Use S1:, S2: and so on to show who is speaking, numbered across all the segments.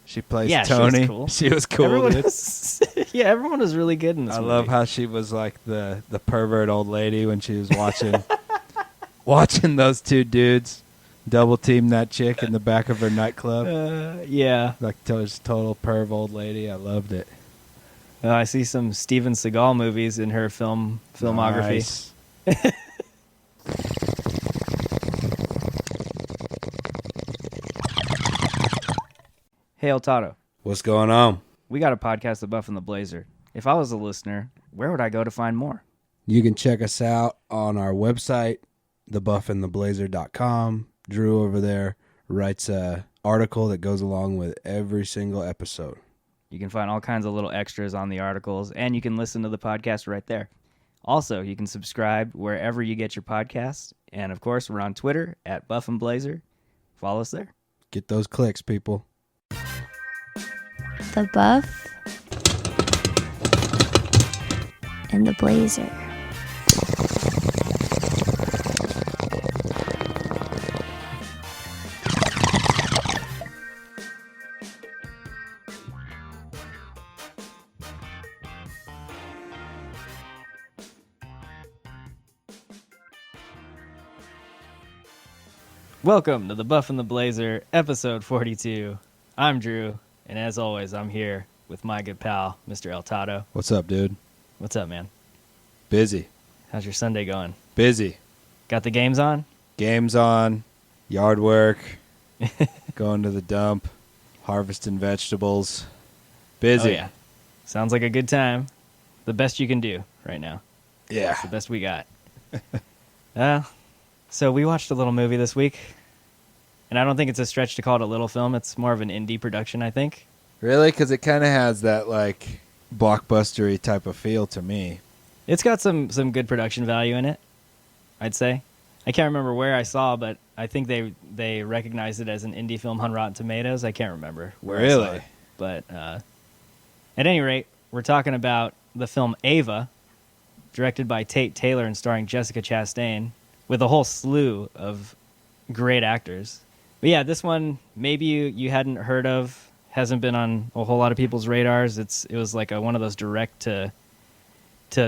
S1: She plays
S2: Yeah,
S1: Tony.
S2: she was cool.
S1: She was cool.
S2: Everyone
S1: dude.
S2: was, yeah, everyone was really good in this movie.
S1: I love how she was like the pervert old lady when she was watching those two dudes double team that chick in the back of her nightclub.
S2: Yeah.
S1: Like total perv old lady. I loved it.
S2: I see some Steven Seagal movies in her filmography.
S1: Nice.
S2: Hey, El Toddo.
S1: What's going on?
S2: We got a podcast, The Buff and the Blazer. If I was a listener, where would I go to find more?
S1: You can check us out on our website, thebuffandtheblazer.com. Drew over there writes a article that goes along with every single episode.
S2: You can find all kinds of little extras on the articles, and you can listen to the podcast right there. Also, you can subscribe wherever you get your podcasts. And, of course, we're on Twitter at Buff and Blazer. Follow us there.
S1: Get those clicks, people.
S3: The Buff and the Blazer.
S2: Welcome to The Buff and the Blazer, episode 42. I'm Drew, and as always, I'm here with my good pal, Mr. El Toddo.
S1: What's up, dude?
S2: What's up, man?
S1: Busy.
S2: How's your Sunday going?
S1: Busy.
S2: Got the games on?
S1: Games on, yard work, going to the dump, harvesting vegetables. Busy.
S2: Oh, yeah. Sounds like a good time. The best you can do right now.
S1: Yeah.
S2: It's the best we got. So we watched a little movie this week, and I don't think it's a stretch to call it a little film. It's more of an indie production, I think.
S1: Really? Because it kind of has that, like, blockbustery type of feel to me.
S2: It's got some good production value in it, I'd say. I can't remember where I saw, but I think they recognized it as an indie film on Rotten Tomatoes. I can't remember where I saw it. But at any rate, we're talking about the film Ava, directed by Tate Taylor and starring Jessica Chastain, with a whole slew of great actors. But yeah, this one, maybe you hadn't heard of, hasn't been on a whole lot of people's radars. It was like one of those direct to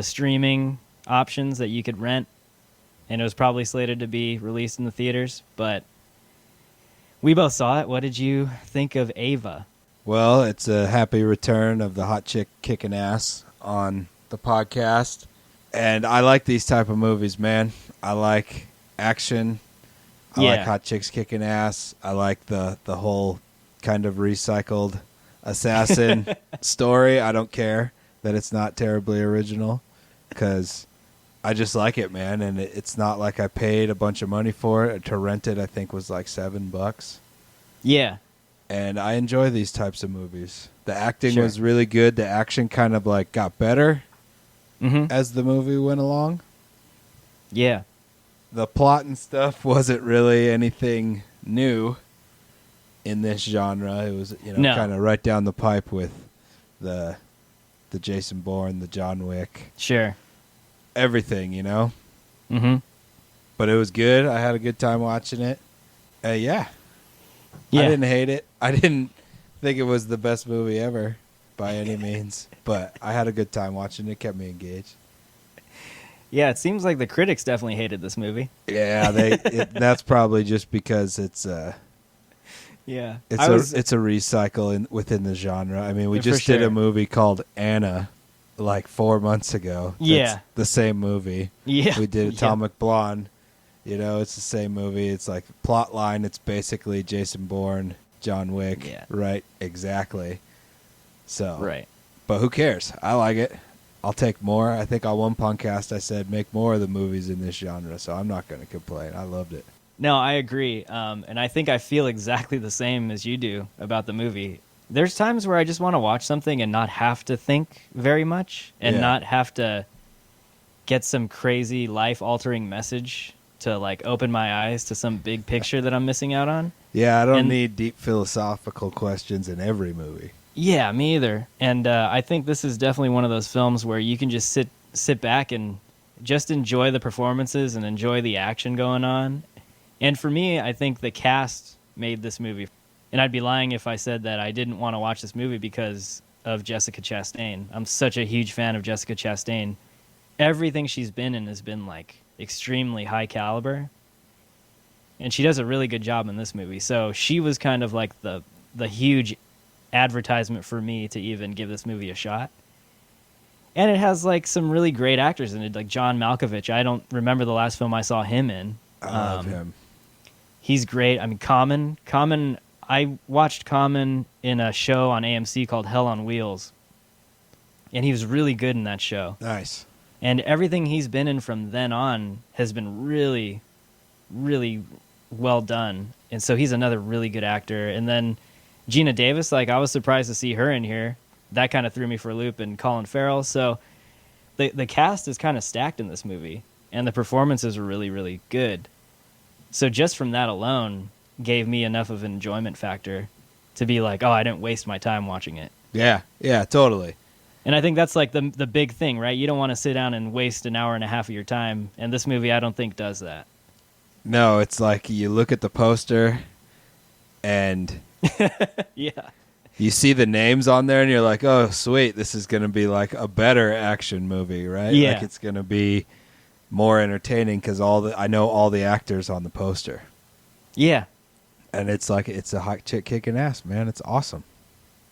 S2: streaming options that you could rent, and it was probably slated to be released in the theaters, but we both saw it. What did you think of Ava?
S1: Well, it's a happy return of the hot chick kicking ass on the podcast. And I like these type of movies, man. I like action. I like hot chicks kicking ass. I like the whole kind of recycled assassin story. I don't care that it's not terribly original because I just like it, man. And it's not like I paid a bunch of money for it. To rent it, I think, was like $7.
S2: Yeah.
S1: And I enjoy these types of movies. The acting was really good. The action kind of like got better as the movie went along.
S2: Yeah.
S1: The plot and stuff wasn't really anything new in this genre. It was, kind of right down the pipe with the Jason Bourne, the John Wick.
S2: Sure.
S1: Everything,
S2: Mm-hmm.
S1: But it was good. I had a good time watching it. Yeah. I didn't hate it. I didn't think it was the best movie ever by any means, but I had a good time watching it. It kept me engaged.
S2: Yeah, it seems like the critics definitely hated this movie.
S1: Yeah, that's probably just because it's
S2: yeah,
S1: it's a recycle within the genre. I mean, we just did a movie called Anna like 4 months ago.
S2: Yeah,
S1: the same movie.
S2: Yeah,
S1: we did Atomic Blonde. It's the same movie. It's like plot line. It's basically Jason Bourne, John Wick.
S2: Yeah.
S1: Right. Exactly. So.
S2: Right.
S1: But who cares? I like it. I'll take more. I think on one podcast I said make more of the movies in this genre, so I'm not going to complain. I loved it.
S2: No, I agree. And I think I feel exactly the same as you do about the movie. There's times where I just want to watch something and not have to think very much and not have to get some crazy life-altering message to like open my eyes to some big picture that I'm missing out on.
S1: Yeah, I don't need deep philosophical questions in every movie.
S2: Yeah, me either. And I think this is definitely one of those films where you can just sit back and just enjoy the performances and enjoy the action going on. And for me, I think the cast made this movie. And I'd be lying if I said that I didn't want to watch this movie because of Jessica Chastain. I'm such a huge fan of Jessica Chastain. Everything she's been in has been like extremely high caliber. And she does a really good job in this movie. So she was kind of like the huge advertisement for me to even give this movie a shot. And it has like some really great actors in it, like John Malkovich. I don't remember the last film I saw him in.
S1: I love him.
S2: He's great. I mean, Common. I watched Common in a show on AMC called Hell on Wheels. And he was really good in that show.
S1: Nice.
S2: And everything he's been in from then on has been really, really well done. And so he's another really good actor. And then Gina Davis, like I was surprised to see her in here. That kind of threw me for a loop. And Colin Farrell. So the cast is kind of stacked in this movie. And the performances are really, really good. So just from that alone gave me enough of an enjoyment factor to be like, oh, I didn't waste my time watching it.
S1: Yeah, totally.
S2: And I think that's like the big thing, right? You don't want to sit down and waste an hour and a half of your time. And this movie, I don't think, does that.
S1: No, it's like you look at the poster and
S2: yeah,
S1: you see the names on there and you're like, oh, sweet, this is going to be like a better action movie, right?
S2: Yeah.
S1: Like it's going to be more entertaining because I know all the actors on the poster.
S2: Yeah.
S1: And it's like, it's a hot chick kicking ass, man. It's awesome.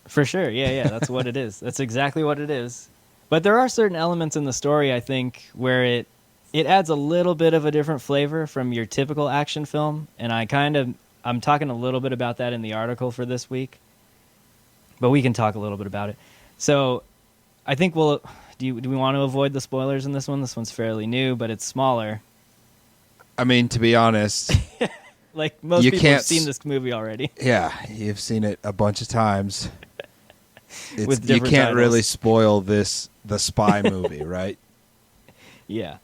S2: For sure. Yeah, that's what it is. That's exactly what it is. But there are certain elements in the story, I think, where it adds a little bit of a different flavor from your typical action film. And I'm talking a little bit about that in the article for this week. But we can talk a little bit about it. So I think do we want to avoid the spoilers in this one? This one's fairly new, but it's smaller.
S1: I mean, to be honest...
S2: Like most people have seen this movie already.
S1: Yeah, you've seen it a bunch of times.
S2: With
S1: you
S2: different
S1: can't
S2: titles.
S1: really spoil the spy movie, right?
S2: Yeah.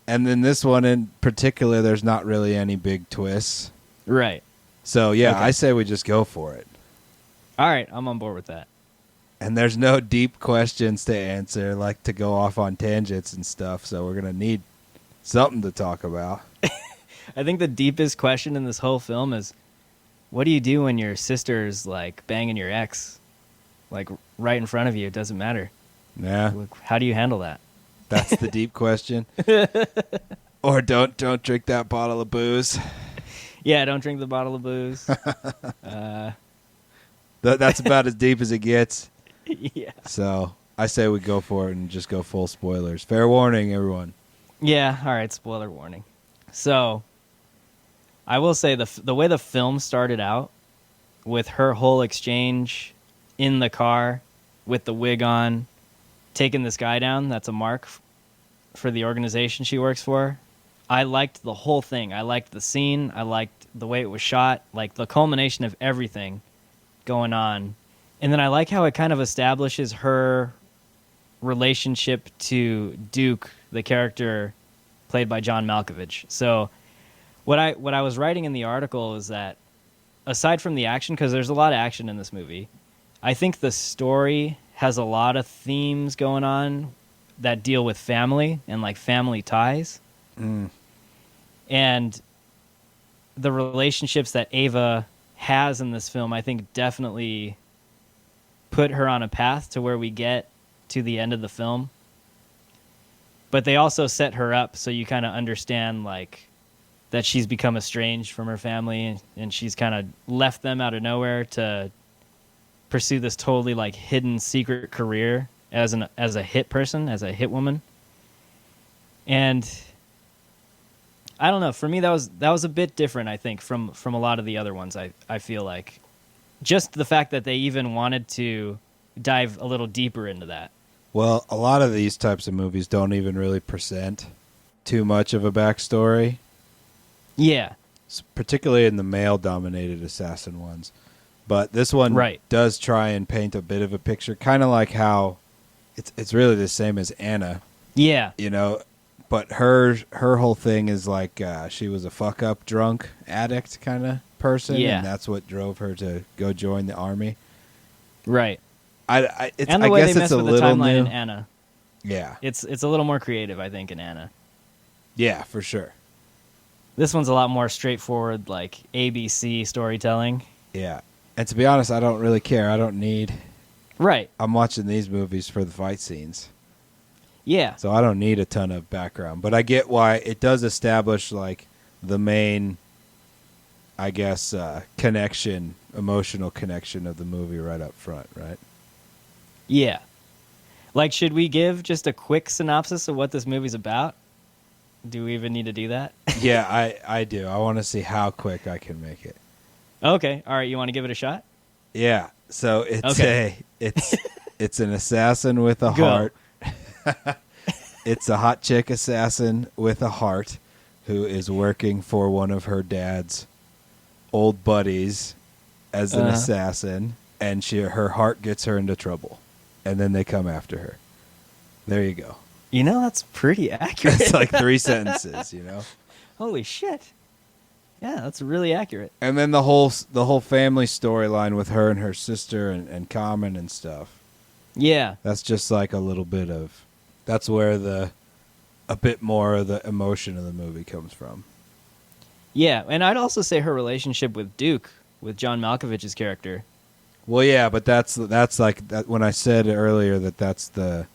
S1: And then this one in particular, there's not really any big twists.
S2: Right.
S1: So, yeah,
S2: Okay.
S1: I say we just go for it.
S2: All right, I'm on board with that.
S1: And there's no deep questions to answer, like to go off on tangents and stuff, so we're going to need something to talk about.
S2: I think the deepest question in this whole film is, what do you do when your sister's like banging your ex, like right in front of you? It doesn't matter.
S1: Yeah,
S2: How do you handle that?
S1: that's the deep question. Or don't drink that bottle of booze.
S2: Yeah, don't drink the bottle of booze.
S1: That's about as deep as it gets.
S2: Yeah.
S1: So I say we go for it and just go full spoilers. Fair warning, everyone.
S2: Yeah. All right. Spoiler warning. So I will say the way the film started out with her whole exchange in the car with the wig on, taking this guy down, that's a mark for the organization she works for. I liked the whole thing. I liked the scene. I liked the way it was shot, like the culmination of everything going on. And then I like how it kind of establishes her relationship to Duke, the character played by John Malkovich. So what I was writing in the article is that aside from the action, because there's a lot of action in this movie, I think the story has a lot of themes going on that deal with family and like family ties. And the relationships that Ava has in this film, I think definitely put her on a path to where we get to the end of the film. But they also set her up so you kind of understand like that she's become estranged from her family and she's kind of left them out of nowhere to pursue this totally like hidden secret career as a hit person, as a hit woman. And I don't know, for me that was a bit different, I think, from a lot of the other ones. I feel like just the fact that they even wanted to dive a little deeper into that.
S1: Well, a lot of these types of movies don't even really present too much of a backstory.
S2: Yeah.
S1: Particularly in the male-dominated assassin ones. But this one does try and paint a bit of a picture, kind of like how it's really the same as Anna.
S2: Yeah.
S1: You know, but her whole thing is like she was a fuck-up drunk addict kind of person, and that's what drove her to go join the army.
S2: Right.
S1: I
S2: and way
S1: guess
S2: they
S1: it's
S2: mess
S1: a
S2: with the
S1: little
S2: timeline
S1: new.
S2: in Anna.
S1: Yeah.
S2: It's a little more creative, I think, in Anna.
S1: Yeah, for sure.
S2: This one's a lot more straightforward, like ABC storytelling.
S1: Yeah. And to be honest, I don't really care. I don't need.
S2: Right.
S1: I'm watching these movies for the fight scenes.
S2: Yeah.
S1: So I don't need a ton of background, but I get why it does establish like the main, I guess, emotional connection of the movie right up front, right?
S2: Yeah. Like, should we give just a quick synopsis of what this movie's about? Do we even need to do that?
S1: Yeah, I do. I want to see how quick I can make it.
S2: Okay. All right. You want to give it a shot?
S1: Yeah. So
S2: Okay.
S1: it's an assassin with a
S2: Go.
S1: heart. It's a hot chick assassin with a heart who is working for one of her dad's old buddies as an assassin, and her heart gets her into trouble, and then they come after her. There you go.
S2: You know, that's pretty accurate.
S1: It's like 3 sentences, you know.
S2: Holy shit. Yeah, that's really accurate.
S1: And then the whole family storyline with her and her sister and Common and stuff.
S2: Yeah.
S1: That's just like a little bit of. That's where a bit more of the emotion of the movie comes from.
S2: Yeah, and I'd also say her relationship with Duke, with John Malkovich's character.
S1: Well, yeah, but that's like that when I said earlier that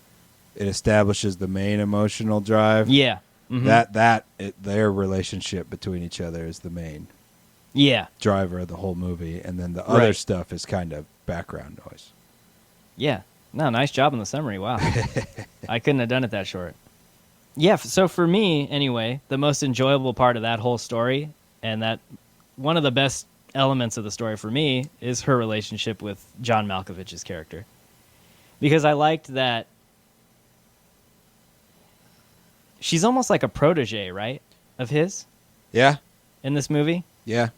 S1: it establishes the main emotional drive.
S2: Yeah. Mm-hmm.
S1: Their relationship between each other is the main driver of the whole movie, and then the other stuff is kind of background noise.
S2: Yeah. No, nice job on the summary. Wow. I couldn't have done it that short. Yeah, so for me, anyway, the most enjoyable part of that whole story, and that one of the best elements of the story for me, is her relationship with John Malkovich's character. Because I liked that she's almost like a protege, right, of his?
S1: Yeah.
S2: In this movie?
S1: Yeah.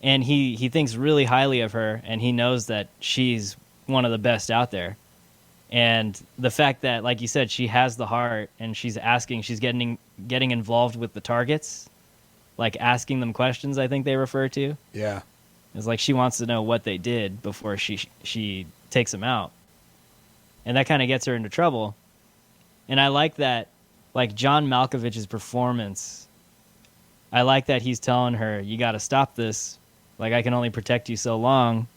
S2: And he thinks really highly of her, and he knows that she's one of the best out there. And the fact that, like you said, she has the heart, and she's getting involved with the targets, like asking them questions, I think they refer to.
S1: Yeah.
S2: It's like she wants to know what they did before she takes them out. And that kind of gets her into trouble. And I like that, like John Malkovich's performance, I like that he's telling her, you got to stop this. Like, I can only protect you so long.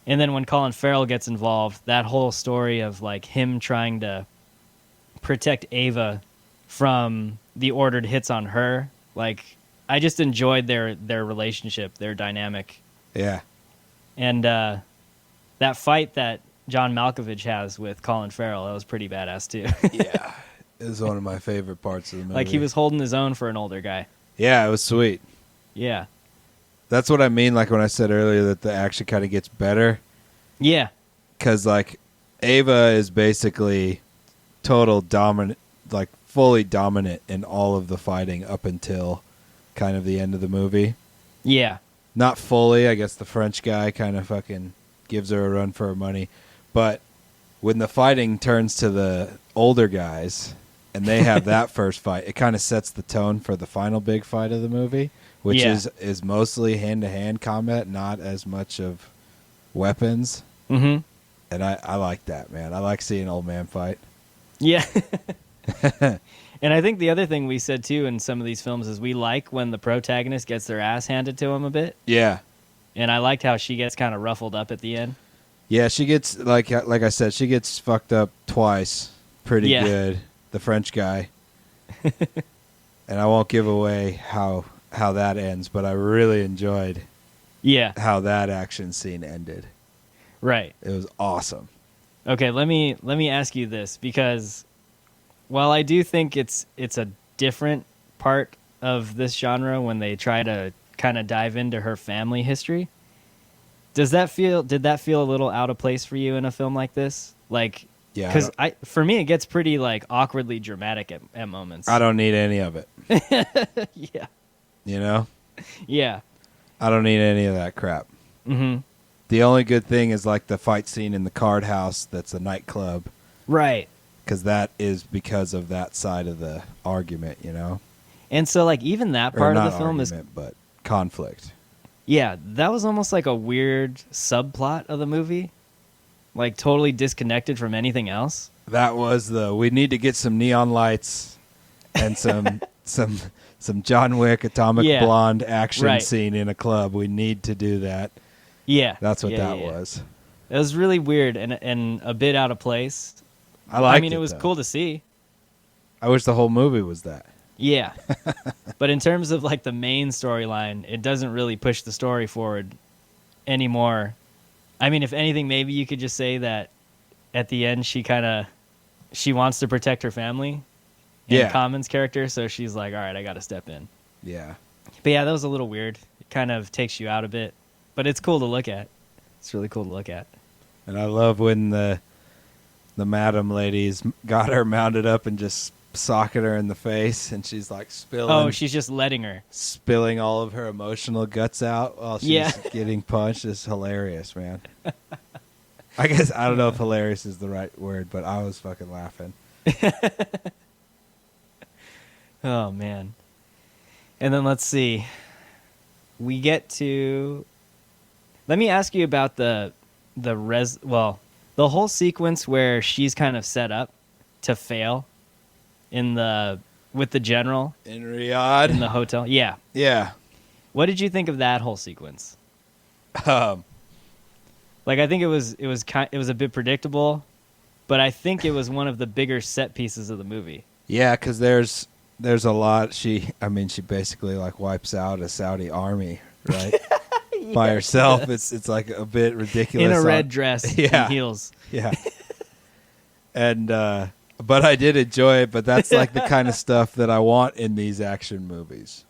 S2: And then when Colin Farrell gets involved, that whole story of like him trying to protect Ava from the ordered hits on her, like I just enjoyed their relationship, their dynamic.
S1: Yeah.
S2: And that fight that John Malkovich has with Colin Farrell, that was pretty badass too.
S1: Yeah. It was one of my favorite parts of the movie.
S2: Like he was holding his own for an older guy.
S1: Yeah, it was sweet.
S2: Yeah.
S1: That's what I mean, like when I said earlier that the action kind of gets better.
S2: Yeah.
S1: Because, like, Ava is basically total dominant, like, fully dominant in all of the fighting up until kind of the end of the movie.
S2: Yeah.
S1: Not fully. I guess the French guy kind of fucking gives her a run for her money. But when the fighting turns to the older guys and they have that first fight, it kind of sets the tone for the final big fight of the movie. Which is mostly hand-to-hand combat, not as much of weapons.
S2: Mm-hmm.
S1: And I like that, man. I like seeing old man fight.
S2: Yeah. And I think the other thing we said, too, in some of these films is we like when the protagonist gets their ass handed to him a bit.
S1: Yeah.
S2: And I liked how she gets kind of ruffled up at the end.
S1: Yeah, she gets, like I said, she gets fucked up twice pretty good. The French guy. And I won't give away how that ends, but I really enjoyed how that action scene ended.
S2: Right.
S1: It was awesome.
S2: Okay, let me ask you this, because while I do think it's a different part of this genre when they try to kind of dive into her family history, did that feel a little out of place for you in a film like this? Like,
S1: yeah,
S2: because for me it gets pretty like awkwardly dramatic at moments.
S1: I don't need any of it.
S2: Yeah.
S1: You know?
S2: Yeah.
S1: I don't need any of that crap.
S2: Mm-hmm.
S1: The only good thing is like the fight scene in the card house that's a nightclub.
S2: Right.
S1: Because that is because of that side of the argument, you know?
S2: And so like even that part of the film
S1: but conflict.
S2: Yeah, that was almost like a weird subplot of the movie. Like totally disconnected from anything else.
S1: That was we need to get some neon lights and some John Wick Atomic Blonde action scene in a club. We need to do that.
S2: Yeah.
S1: That's what
S2: Yeah,
S1: that
S2: yeah, yeah.
S1: was.
S2: It was really weird and a bit out of place.
S1: I
S2: mean,
S1: it
S2: it was
S1: though.
S2: cool to see.
S1: I wish the whole movie was that.
S2: Yeah. But in terms of like the main storyline, it doesn't really push the story forward anymore. I mean, if anything, maybe you could just say that at the end she wants to protect her family and
S1: Yeah.
S2: Common's character, so she's like, all right, I got to step in.
S1: Yeah.
S2: But yeah, that was a little weird. It kind of takes you out a bit, but it's cool to look at. It's really cool to look at.
S1: And I love when the madam ladies got her mounted up and just socket her in the face, and she's like
S2: She's just letting her.
S1: spilling all of her emotional guts out while she's getting punched. It's hilarious, man. I guess I don't know if hilarious is the right word, but I was fucking laughing.
S2: Oh man. And then let's see. We get to. Let me ask you about the whole sequence where she's kind of set up to fail with the general
S1: In Riyadh,
S2: in the hotel. Yeah.
S1: yeah.
S2: What did you think of that whole sequence? Like, I think it was a bit predictable, but I think it was one of the bigger set pieces of the movie.
S1: Yeah, because there's a lot. She basically like wipes out a Saudi army, right? By herself. It's like a bit ridiculous.
S2: In a red dress and heels.
S1: Yeah. And but I did enjoy it, but that's like the kind of stuff that I want in these action movies.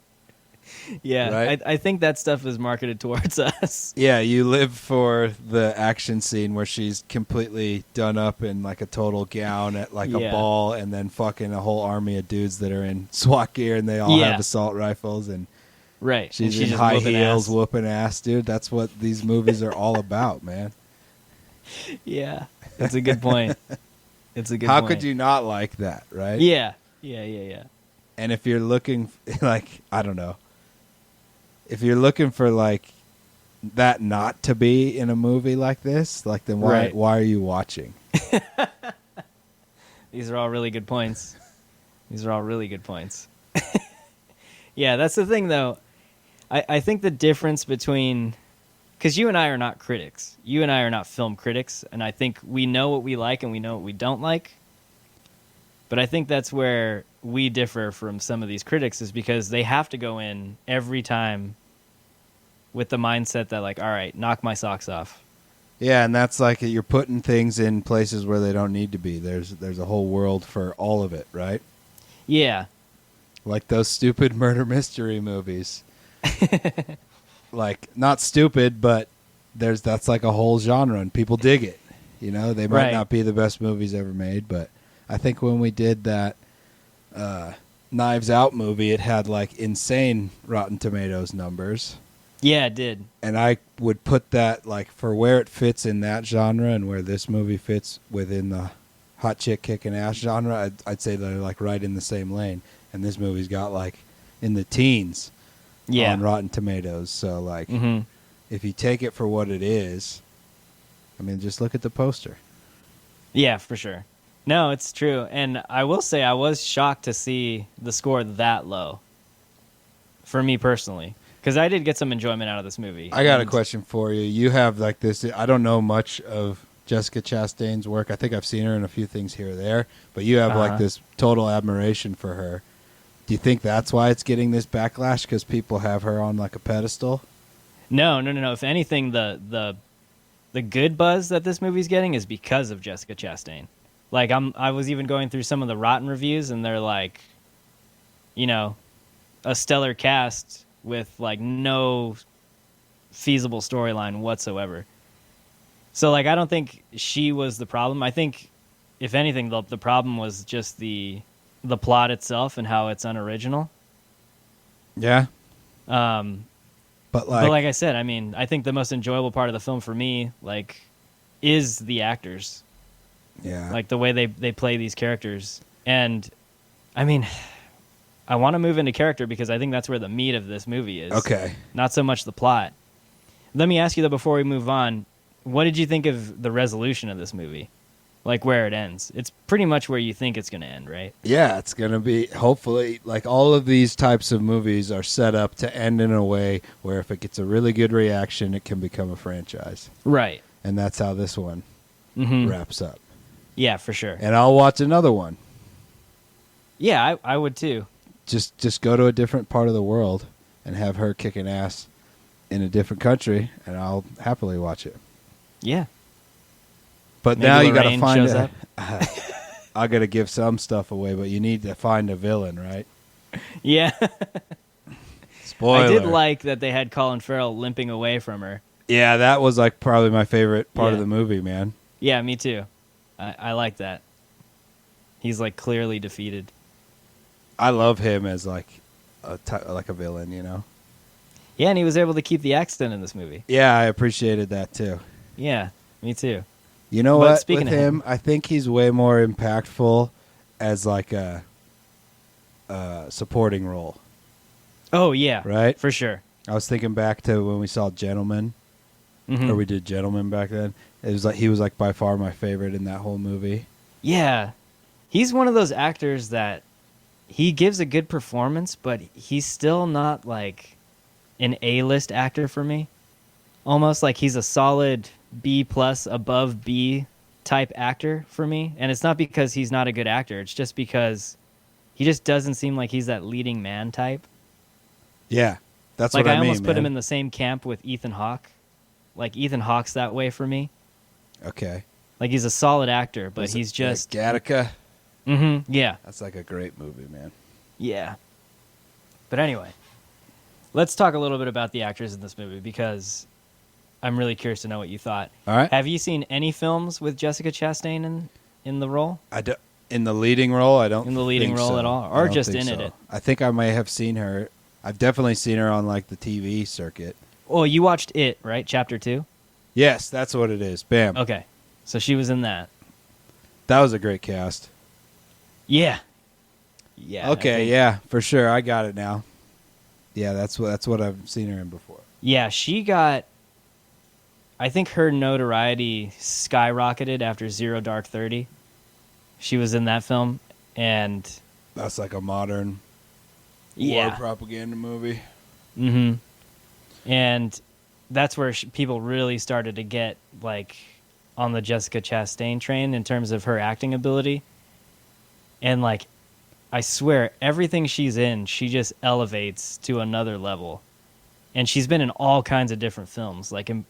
S2: Yeah,
S1: right?
S2: I think that stuff is marketed towards us.
S1: Yeah, you live for the action scene where she's completely done up in like a total gown at like a ball, and then fucking a whole army of dudes that are in SWAT gear and they all have assault rifles, and
S2: right.
S1: she's
S2: and
S1: in high heels whooping ass, dude. That's what these movies are all about, man.
S2: Yeah, that's a good point.
S1: How could you not like that, right?
S2: Yeah.
S1: And if you're looking, like, I don't know, if you're looking for like that not to be in a movie like this, like, then why are you watching?
S2: These are all really good points. Yeah, that's the thing, though. I think the difference between... Because you and I are not critics. You and I are not film critics, and I think we know what we like and we know what we don't like. But I think that's where we differ from some of these critics, is because they have to go in every time with the mindset that, like, all right, knock my socks off.
S1: Yeah, and that's like you're putting things in places where they don't need to be. There's a whole world for all of it, right?
S2: Yeah.
S1: Like those stupid murder mystery movies. Like, not stupid, but that's like a whole genre, and people dig it. You know, they might not be the best movies ever made, but I think when we did that Knives Out movie, it had like insane Rotten Tomatoes numbers.
S2: Yeah, it did.
S1: And I would put that, like, for where it fits in that genre and where this movie fits within the hot chick kicking ass genre, I'd say they're like right in the same lane. And this movie's got like in the teens on Rotten Tomatoes. So like, if you take it for what it is, I mean, just look at the poster.
S2: Yeah, for sure. No, it's true. And I will say I was shocked to see the score that low for me personally, because I did get some enjoyment out of this movie.
S1: I got a question for you. You have like this, I don't know much of Jessica Chastain's work. I think I've seen her in a few things here or there, but you have like this total admiration for her. Do you think that's why it's getting this backlash, because people have her on like a pedestal?
S2: No. If anything, the good buzz that this movie's getting is because of Jessica Chastain. Like, I was even going through some of the Rotten reviews, and they're like, you know, a stellar cast with like no feasible storyline whatsoever. So like, I don't think she was the problem. I think, if anything, the problem was just the plot itself and how it's unoriginal.
S1: Yeah.
S2: But like I said, I mean, I think the most enjoyable part of the film for me, like, is the actors.
S1: Yeah.
S2: Like the way they play these characters. And I mean, I want to move into character because I think that's where the meat of this movie is.
S1: Okay.
S2: Not so much the plot. Let me ask you though, before we move on, what did you think of the resolution of this movie? like where it ends. It's pretty much where you think it's going to end, right?
S1: Yeah, it's going to be, hopefully, like all of these types of movies are set up to end in a way where if it gets a really good reaction, it can become a franchise.
S2: Right.
S1: And that's how this one wraps up.
S2: Yeah, for sure.
S1: And I'll watch another one.
S2: Yeah, I would too.
S1: Just go to a different part of the world and have her kicking ass in a different country, and I'll happily watch it.
S2: Yeah.
S1: But
S2: Maybe
S1: now you got to
S2: Lorraine
S1: find
S2: shows up.
S1: I got to give some stuff away, but you need to find a villain, right?
S2: Yeah.
S1: Spoiler.
S2: I did like that they had Colin Farrell limping away from her.
S1: Yeah, that was like probably my favorite part of
S2: Yeah.
S1: the movie, man.
S2: Yeah, me too. I like that. He's like clearly defeated.
S1: I love him as like a villain, you know?
S2: Yeah, and he was able to keep the accent in this movie.
S1: Yeah, I appreciated that too.
S2: Yeah, me too.
S1: You know
S2: But
S1: what?
S2: speaking
S1: With
S2: of
S1: him,
S2: him-
S1: I think he's way more impactful as like a supporting role,
S2: Oh, yeah.
S1: right?
S2: For sure.
S1: I was thinking back to when we saw Gentleman,
S2: Mhm.
S1: or we did Gentleman back then. It was like he was like by far my favorite in that whole movie.
S2: Yeah. He's one of those actors that he gives a good performance, but he's still not like an A-list actor for me. Almost like he's a solid B plus above B type actor for me. And it's not because he's not a good actor. It's just because he just doesn't seem like he's that leading man type.
S1: Yeah, that's
S2: Like
S1: what I
S2: I
S1: mean.
S2: almost put him
S1: man.
S2: in the same camp with Ethan Hawke. Like Ethan Hawke's that way for me.
S1: Okay,
S2: Like he's a solid actor, but
S1: Was it,
S2: he's just
S1: Gattaca.
S2: yeah.
S1: That's like a great movie, man.
S2: Yeah. But anyway, let's talk a little bit about the actors in this movie because I'm really curious to know what you thought.
S1: All right.
S2: Have you seen any films with Jessica Chastain in the role?
S1: In the leading role, I don't.
S2: In the leading
S1: think
S2: role
S1: so.
S2: at all?
S1: I
S2: Or
S1: don't
S2: just
S1: think
S2: in
S1: so.
S2: it?
S1: I think I may have seen her. I've definitely seen her on like the TV circuit.
S2: Oh, you watched It, right? Chapter 2?
S1: Yes, that's what it is. Bam.
S2: Okay. So she was in that.
S1: That was a great cast.
S2: Yeah. Yeah. I
S1: Okay,
S2: think-
S1: yeah, for sure. I got it now. Yeah, that's what I've seen her in before.
S2: Yeah, she got. I think her notoriety skyrocketed after Zero Dark 30. She was in that film, and
S1: That's like a modern war
S2: yeah,
S1: propaganda movie.
S2: mm-hmm. And that's where people really started to get like on the Jessica Chastain train in terms of her acting ability. And like, I swear, everything she's in, she just elevates to another level. And she's been in all kinds of different films, like in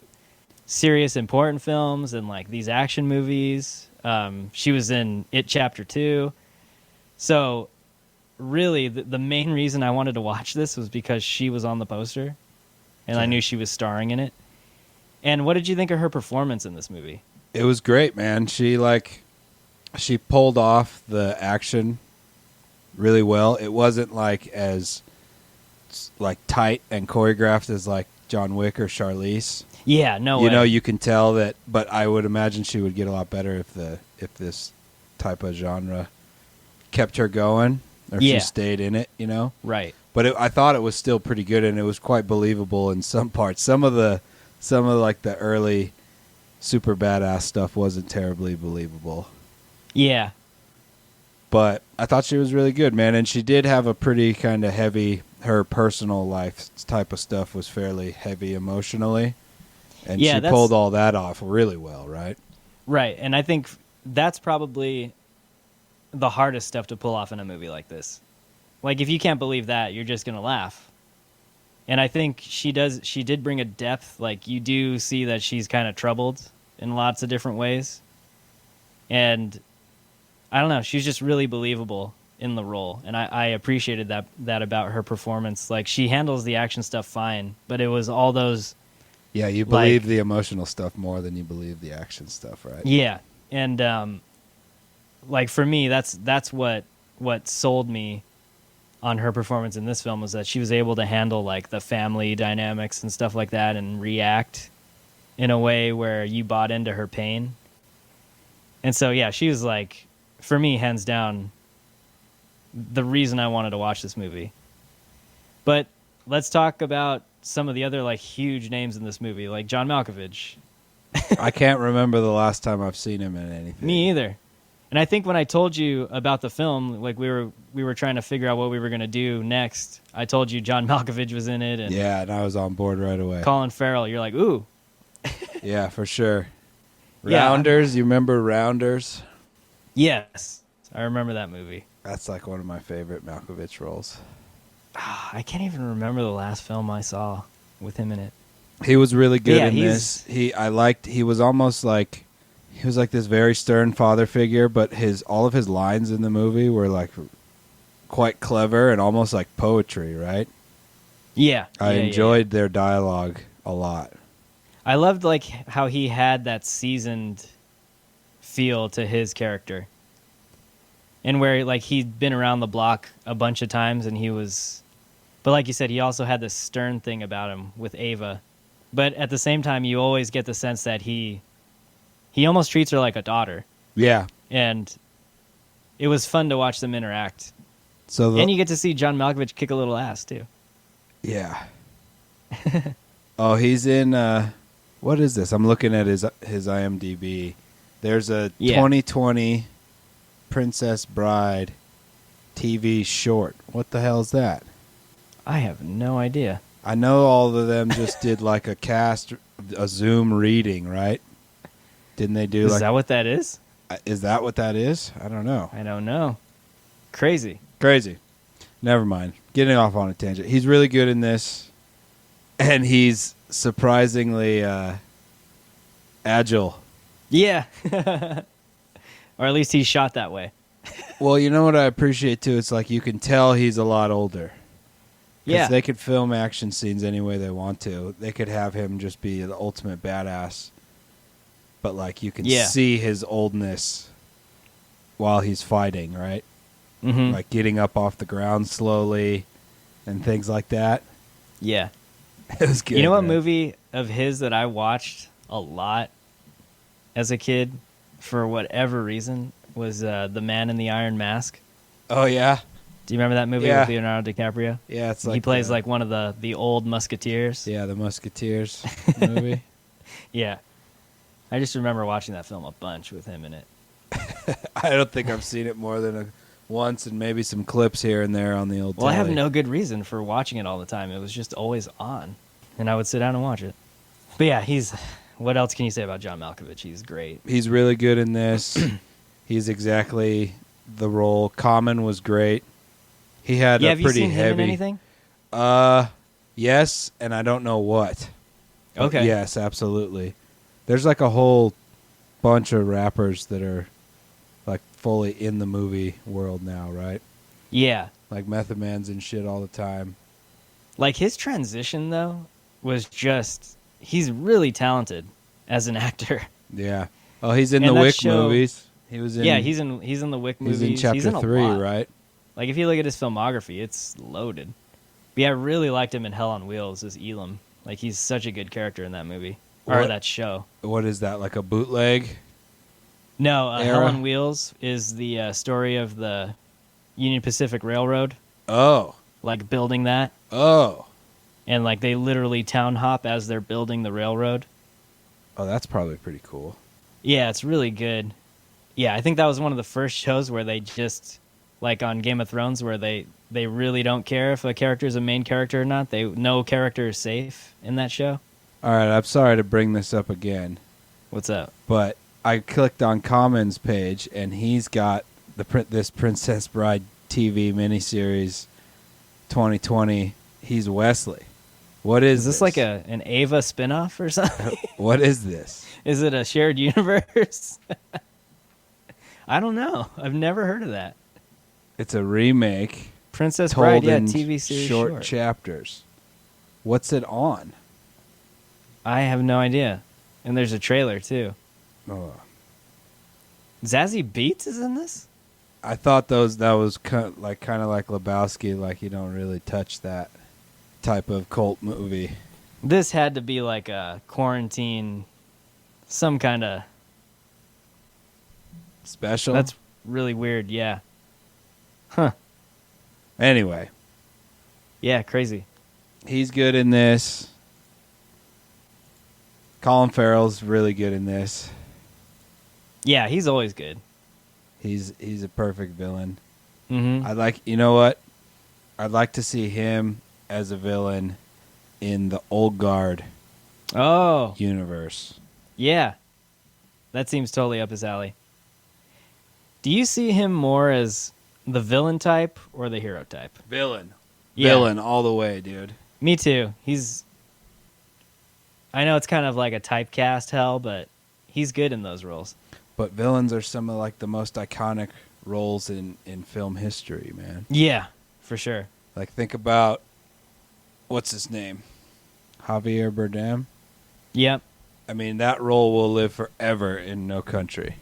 S2: serious, important films and like these action movies. She was in It Chapter 2. So really, the main reason I wanted to watch this was because she was on the poster and I
S1: Okay.
S2: knew she was starring in it. And what did you think of her performance in this movie?
S1: It was great, man. She pulled off the action really well. It wasn't like as like tight and choreographed as like John Wick or Charlize.
S2: Yeah, no way.
S1: You know, you can tell that, but I would imagine she would get a lot better if this type of genre kept her going, or if
S2: Yeah.
S1: she stayed in it, you know.
S2: Right.
S1: But I thought it was still pretty good, and it was quite believable in some parts. Some of like the early super badass stuff wasn't terribly believable,
S2: Yeah.
S1: but I thought she was really good, man. And she did have a pretty kind of heavy. Her personal life type of stuff was fairly heavy emotionally, and
S2: Yeah,
S1: she
S2: that's-
S1: pulled all that off really well, right?
S2: Right. And I think that's probably the hardest stuff to pull off in a movie like this. Like, if you can't believe that, you're just going to laugh. And I think she did bring a depth. Like, you do see that she's kind of troubled in lots of different ways. And I don't know, she's just really believable in the role. And I appreciated that about her performance. Like, she handles the action stuff fine, but it was all those...
S1: Yeah, you believe the emotional stuff more than you believe the action stuff, right?
S2: Yeah, and like for me, that's what sold me on her performance in this film was that she was able to handle like the family dynamics and stuff like that and react in a way where you bought into her pain. And so yeah, she was like, for me, hands down, the reason I wanted to watch this movie. But let's talk about some of the other like huge names in this movie, like John Malkovich.
S1: I can't remember the last time I've seen him in anything.
S2: Me either. And I think when I told you about the film, like we were trying to figure out what we were going to do next, I told you John Malkovich was in it. And
S1: yeah, and I was on board right away.
S2: Colin Farrell, you're like, ooh.
S1: Yeah, for sure.
S2: Yeah.
S1: Rounders, you remember Rounders?
S2: Yes. I remember that movie.
S1: That's like one of my favorite Malkovich roles.
S2: I can't even remember the last film I saw with him in it.
S1: He was really good
S2: Yeah,
S1: in this. He was almost like he was like this very stern father figure, but all of his lines in the movie were like quite clever and almost like poetry, right?
S2: Yeah.
S1: I enjoyed their dialogue a lot.
S2: I loved like how he had that seasoned feel to his character. And where like he'd been around the block a bunch of times and but like you said, he also had this stern thing about him with Ava. But at the same time, you always get the sense that he almost treats her like a daughter.
S1: Yeah.
S2: And it was fun to watch them interact.
S1: And
S2: you get to see John Malkovich kick a little ass too.
S1: Yeah. Oh, he's in what is this? I'm looking at his IMDb. There's a 2020 Princess Bride TV short. What the hell is that?
S2: I have no idea.
S1: I know all of them just did like a Zoom reading, right? Didn't they do
S2: Is that what that is?
S1: Is that what that is? I don't know.
S2: I don't know. Crazy.
S1: Never mind. Getting off on a tangent. He's really good in this, and he's surprisingly agile.
S2: Yeah. Or at least he's shot that way.
S1: Well, you know what I appreciate too? It's like you can tell he's a lot older.
S2: Yeah.
S1: They could film action scenes any way they want to. They could have him just be the ultimate badass. But like you can see his oldness while he's fighting, right?
S2: Mm-hmm.
S1: Like getting up off the ground slowly and things like that.
S2: Yeah.
S1: It was good.
S2: You know what
S1: man.
S2: movie of his that I watched a lot as a kid for whatever reason was The Man in the Iron Mask?
S1: Oh, yeah?
S2: Do you remember that movie with Leonardo DiCaprio?
S1: Yeah, it's like
S2: he plays like one of the old Musketeers.
S1: Yeah, the Musketeers movie.
S2: Yeah. I just remember watching that film a bunch with him in it.
S1: I don't think I've seen it more than once, and maybe some clips here and there on the old
S2: Well,
S1: telly.
S2: I have no good reason for watching it all the time. It was just always on, and I would sit down and watch it. But yeah, what else can you say about John Malkovich? He's great.
S1: He's really good in this. He's exactly the role. Common was great. He had a
S2: have
S1: pretty
S2: you seen
S1: heavy.
S2: him in anything?
S1: Yes, and I don't know what. But
S2: Okay.
S1: yes, absolutely. There's like a whole bunch of rappers that are like fully in the movie world now, right?
S2: Yeah.
S1: Like Method Man's and shit all the time.
S2: Like his transition though was just he's really talented as an actor.
S1: Yeah. Oh, he's in
S2: And
S1: the
S2: that
S1: Wick
S2: show-
S1: movies. He was in.
S2: Yeah, he's in the Wick movies.
S1: He's in chapter
S2: in a
S1: 3,
S2: lot.
S1: right?
S2: Like if you look at his filmography, it's loaded. But yeah, I really liked him in Hell on Wheels as Elam. Like he's such a good character in that movie or
S1: What?
S2: that show.
S1: What is that? Like a bootleg?
S2: No,
S1: Era?
S2: Hell on Wheels is the story of the Union Pacific Railroad,
S1: Oh.
S2: like building that,
S1: Oh.
S2: and like they literally town hop as they're building the railroad.
S1: Oh, that's probably pretty cool.
S2: Yeah, it's really good. Yeah, I think that was one of the first shows where they just, like on Game of Thrones, where they really don't care if a character is a main character or not. No character is safe in that show.
S1: All right, I'm sorry to bring this up again,
S2: What's up?
S1: but I clicked on Common's page, and he's got this Princess Bride TV miniseries 2020. He's Wesley. What
S2: Is this like an Ava spinoff or something?
S1: What is this?
S2: Is it a shared universe? I don't know. I've never heard of that.
S1: It's a remake
S2: Princess
S1: told
S2: Bride, yeah,
S1: in
S2: TV series
S1: short chapters. What's it on?
S2: I have no idea. And there's a trailer too.
S1: Oh.
S2: Zazie Beetz is in this?
S1: I thought that was kind of like Lebowski, like you don't really touch that type of cult movie.
S2: This had to be like a quarantine, some kind of
S1: Special?
S2: That's really weird, yeah. Huh.
S1: Anyway,
S2: Yeah, crazy.
S1: he's good in this. Colin Farrell's really good in this.
S2: Yeah, he's always good.
S1: He's a perfect villain.
S2: Mm-hmm.
S1: You know what? I'd like to see him as a villain in the Old Guard universe.
S2: Yeah. That seems totally up his alley. Do you see him more as the villain type or the hero type?
S1: Villain.
S2: Yeah.
S1: Villain all the way, dude.
S2: Me too. I know it's kind of like a typecast hell, but he's good in those roles.
S1: But villains are some of like the most iconic roles in film history, man.
S2: Yeah, for sure.
S1: Like think about what's his name? Javier Bardem.
S2: Yep.
S1: I mean, that role will live forever in No Country.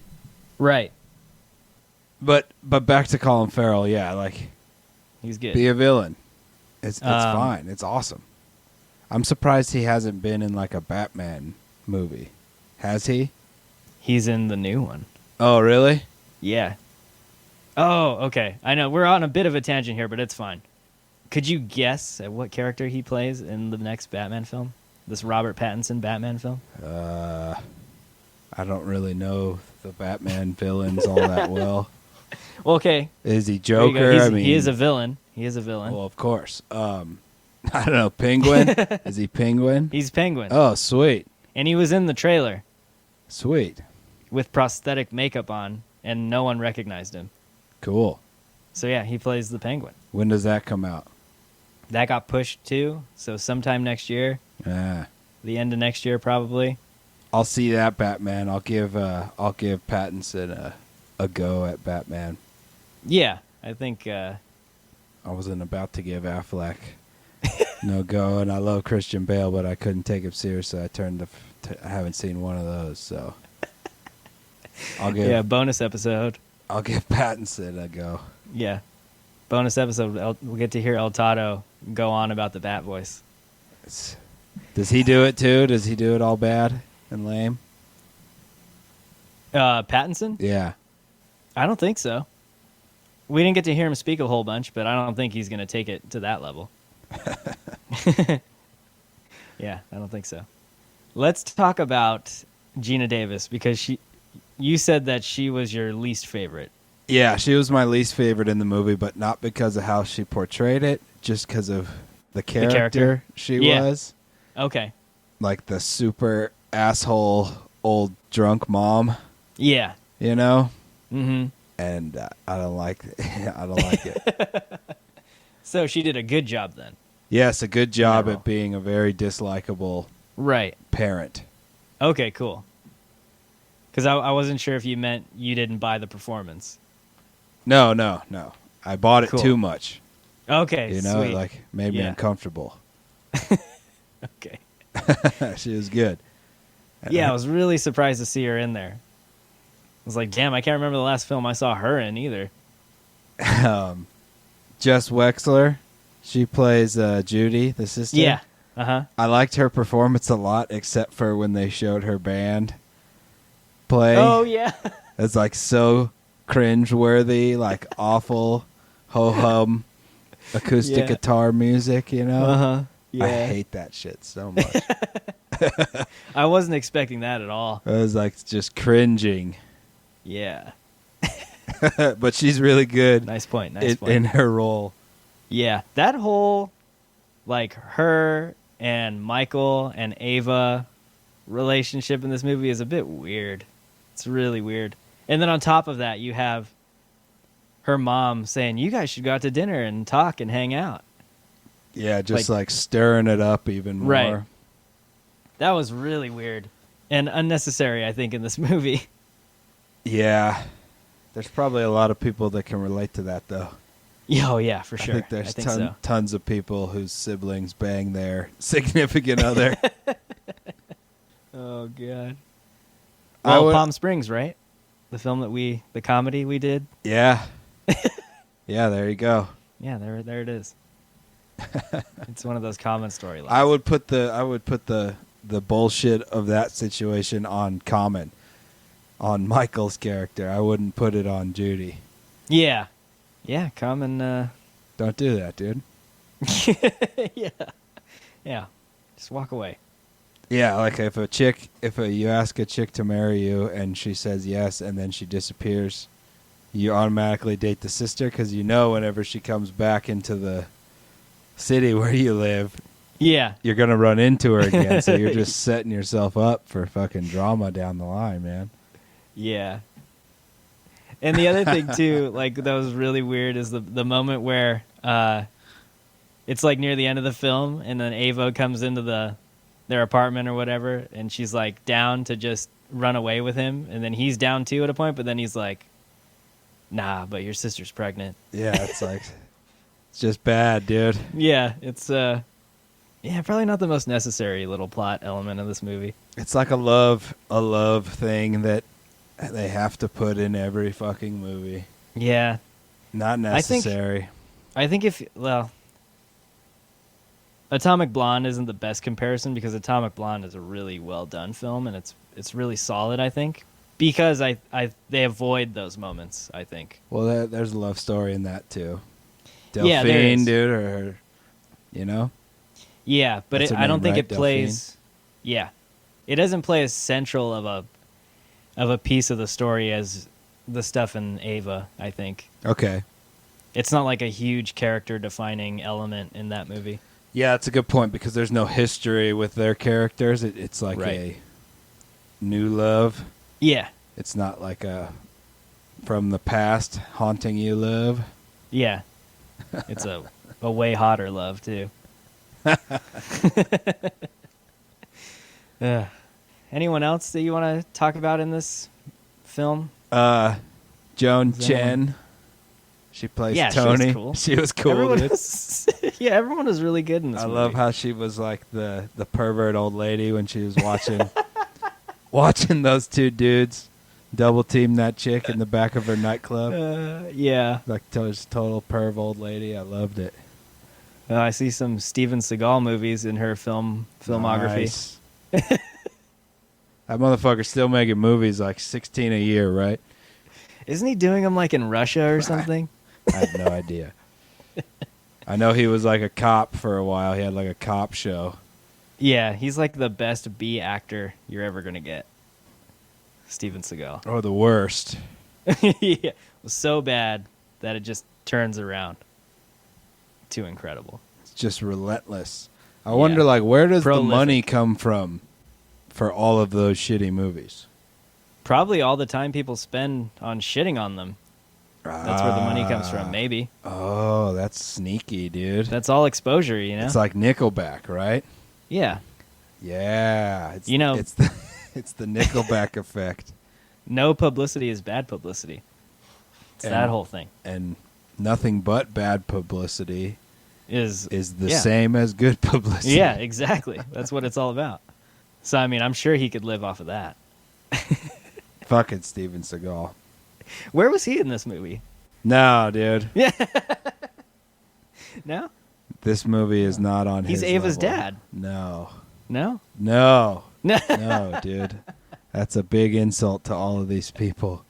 S2: Right.
S1: But back to Colin Farrell, yeah, like
S2: He's good.
S1: be a villain. It's fine. It's awesome. I'm surprised he hasn't been in like a Batman movie. Has he?
S2: He's in the new one.
S1: Oh, really?
S2: Yeah. Oh, okay. I know we're on a bit of a tangent here, but it's fine. Could you guess at what character he plays in the next Batman film? This Robert Pattinson Batman film?
S1: I don't really know the Batman villains all that well.
S2: Well, okay.
S1: Is he Joker?
S2: He is a villain. He is a villain.
S1: Well, of course. I don't know. Penguin? Is he Penguin?
S2: He's Penguin.
S1: Oh, sweet.
S2: And he was in the trailer
S1: Sweet.
S2: with prosthetic makeup on, and no one recognized him.
S1: Cool.
S2: So, yeah, he plays the Penguin.
S1: When does that come out?
S2: That got pushed, too, so sometime next year.
S1: Ah.
S2: The end of next year, probably.
S1: I'll see that Batman. I'll give Pattinson a go at Batman.
S2: Yeah, I think...
S1: I wasn't about to give Affleck no go, and I love Christian Bale, but I couldn't take him seriously. I haven't seen one of those, so
S2: bonus episode.
S1: I'll give Pattinson a go.
S2: Yeah, bonus episode. We'll get to hear El Toddo go on about the Bat voice.
S1: Does he do it too? Does he do it all bad and lame?
S2: Pattinson?
S1: Yeah.
S2: I don't think so. We didn't get to hear him speak a whole bunch, but I don't think he's going to take it to that level. Yeah, I don't think so. Let's talk about Gina Davis, because you said that she was your least favorite.
S1: Yeah, she was my least favorite in the movie, but not because of how she portrayed it, just because of the character she was.
S2: Okay.
S1: Like the super asshole old drunk mom.
S2: Yeah.
S1: You know?
S2: Mm-hmm.
S1: And I don't like it.
S2: So she did a good job then.
S1: Yes, a good job at being a very dislikable parent.
S2: Okay, cool. Because I wasn't sure if you meant you didn't buy the performance.
S1: No. I bought it too much.
S2: Okay,
S1: you know,
S2: sweet.
S1: like made me uncomfortable.
S2: Okay.
S1: She was good.
S2: Yeah, I was really surprised to see her in there. I was like, damn, I can't remember the last film I saw her in either.
S1: Jess Wexler, she plays Judy, the sister.
S2: Yeah. Uh-huh.
S1: I liked her performance a lot, except for when they showed her band play.
S2: Oh, yeah.
S1: It's like so cringe-worthy, like awful ho-hum acoustic guitar music, you know?
S2: Uh-huh. Yeah.
S1: I hate that shit so much.
S2: I wasn't expecting that at all.
S1: I was like just cringing.
S2: Yeah.
S1: But she's really good.
S2: Nice point.
S1: In her role.
S2: Yeah. That whole, like, her and Michael and Ava relationship in this movie is a bit weird. It's really weird. And then on top of that, you have her mom saying, you guys should go out to dinner and talk and hang out.
S1: Yeah, just like stirring it up even more.
S2: Right. That was really weird and unnecessary, I think, in this movie.
S1: Yeah. There's probably a lot of people that can relate to that, though.
S2: Oh, yeah, for sure.
S1: I think there's tons of people whose siblings bang their significant other.
S2: Oh, God. Well, Palm Springs, right? The film the comedy we did?
S1: Yeah. Yeah, there you go.
S2: Yeah, there it is. It's one of those common storylines.
S1: I would put the bullshit of that situation on Common, on Michael's character. I wouldn't put it on Judy.
S2: Yeah. Yeah, Common.
S1: Don't do that, dude.
S2: Yeah. Yeah. Just walk away.
S1: Yeah, like if you ask a chick to marry you and she says yes and then she disappears, you automatically date the sister because you know whenever she comes back into the city where you live,
S2: Yeah.
S1: you're gonna run into her again. So you're just setting yourself up for fucking drama down the line, man.
S2: Yeah. And the other thing too, like that was really weird, is the moment where it's like near the end of the film, and then Ava comes into their apartment or whatever, and she's like down to just run away with him, and then he's down too at a point, but then he's like, "Nah, but your sister's pregnant."
S1: Yeah, it's like it's just bad, dude.
S2: Yeah, it's probably not the most necessary little plot element of this movie.
S1: It's like a love thing that they have to put in every fucking movie.
S2: Yeah.
S1: Not necessary.
S2: I think Atomic Blonde isn't the best comparison, because Atomic Blonde is a really well done film, and it's really solid, I think, because they avoid those moments, I think.
S1: Well, there's a love story in that too.
S2: Yeah, there
S1: Delphine,
S2: is.
S1: dude, or you know.
S2: Yeah, but
S1: That's her
S2: I don't
S1: name,
S2: think
S1: right?
S2: it plays. Yeah, it doesn't play as central of a piece of the story as the stuff in Ava, I think.
S1: Okay.
S2: It's not like a huge character defining element in that movie.
S1: Yeah, that's a good point because there's no history with their characters. It's like
S2: Right.
S1: a new love.
S2: Yeah.
S1: It's not like a from the past haunting you love.
S2: Yeah. It's a way hotter love too. Anyone else that you want to talk about in this film?
S1: Joan
S2: Is
S1: Chen. She plays
S2: Yeah,
S1: Tony.
S2: she was cool.
S1: Everyone
S2: Everyone everyone was really good in this
S1: I
S2: movie.
S1: love how she was like the pervert old lady when she was watching those two dudes double team that chick in the back of her nightclub.
S2: Yeah.
S1: Like total perv old lady. I loved it.
S2: I see some Steven Seagal movies in her filmography.
S1: Nice. That motherfucker's still making movies like 16 a year, right?
S2: Isn't he doing them like in Russia or something?
S1: I have no idea. I know he was like a cop for a while. He had like a cop show.
S2: Yeah, he's like the best B actor you're ever going to get. Steven Seagal.
S1: Or the worst.
S2: Yeah, it was so bad that it just turns around. Too incredible.
S1: It's just relentless. I wonder, like, where does the money come from for all of those shitty movies?
S2: Probably all the time people spend on shitting on them. That's where the money comes from, maybe.
S1: Oh, that's sneaky, dude.
S2: That's all exposure, you know?
S1: It's like Nickelback, right?
S2: Yeah.
S1: Yeah. It's,
S2: You know-
S1: it's the Nickelback effect.
S2: No publicity is bad publicity. It's
S1: And-
S2: that whole thing.
S1: And nothing but bad publicity
S2: Is
S1: the
S2: yeah.
S1: same as good publicity.
S2: Yeah, exactly. That's what it's all about. So, I mean, I'm sure he could live off of that.
S1: Fucking Steven Seagal.
S2: Where was he in this movie?
S1: No, dude.
S2: Yeah. No?
S1: This movie is not on
S2: He's
S1: his
S2: Ava's
S1: level.
S2: dad.
S1: No.
S2: No?
S1: No.
S2: No.
S1: No, dude. That's a big insult to all of these people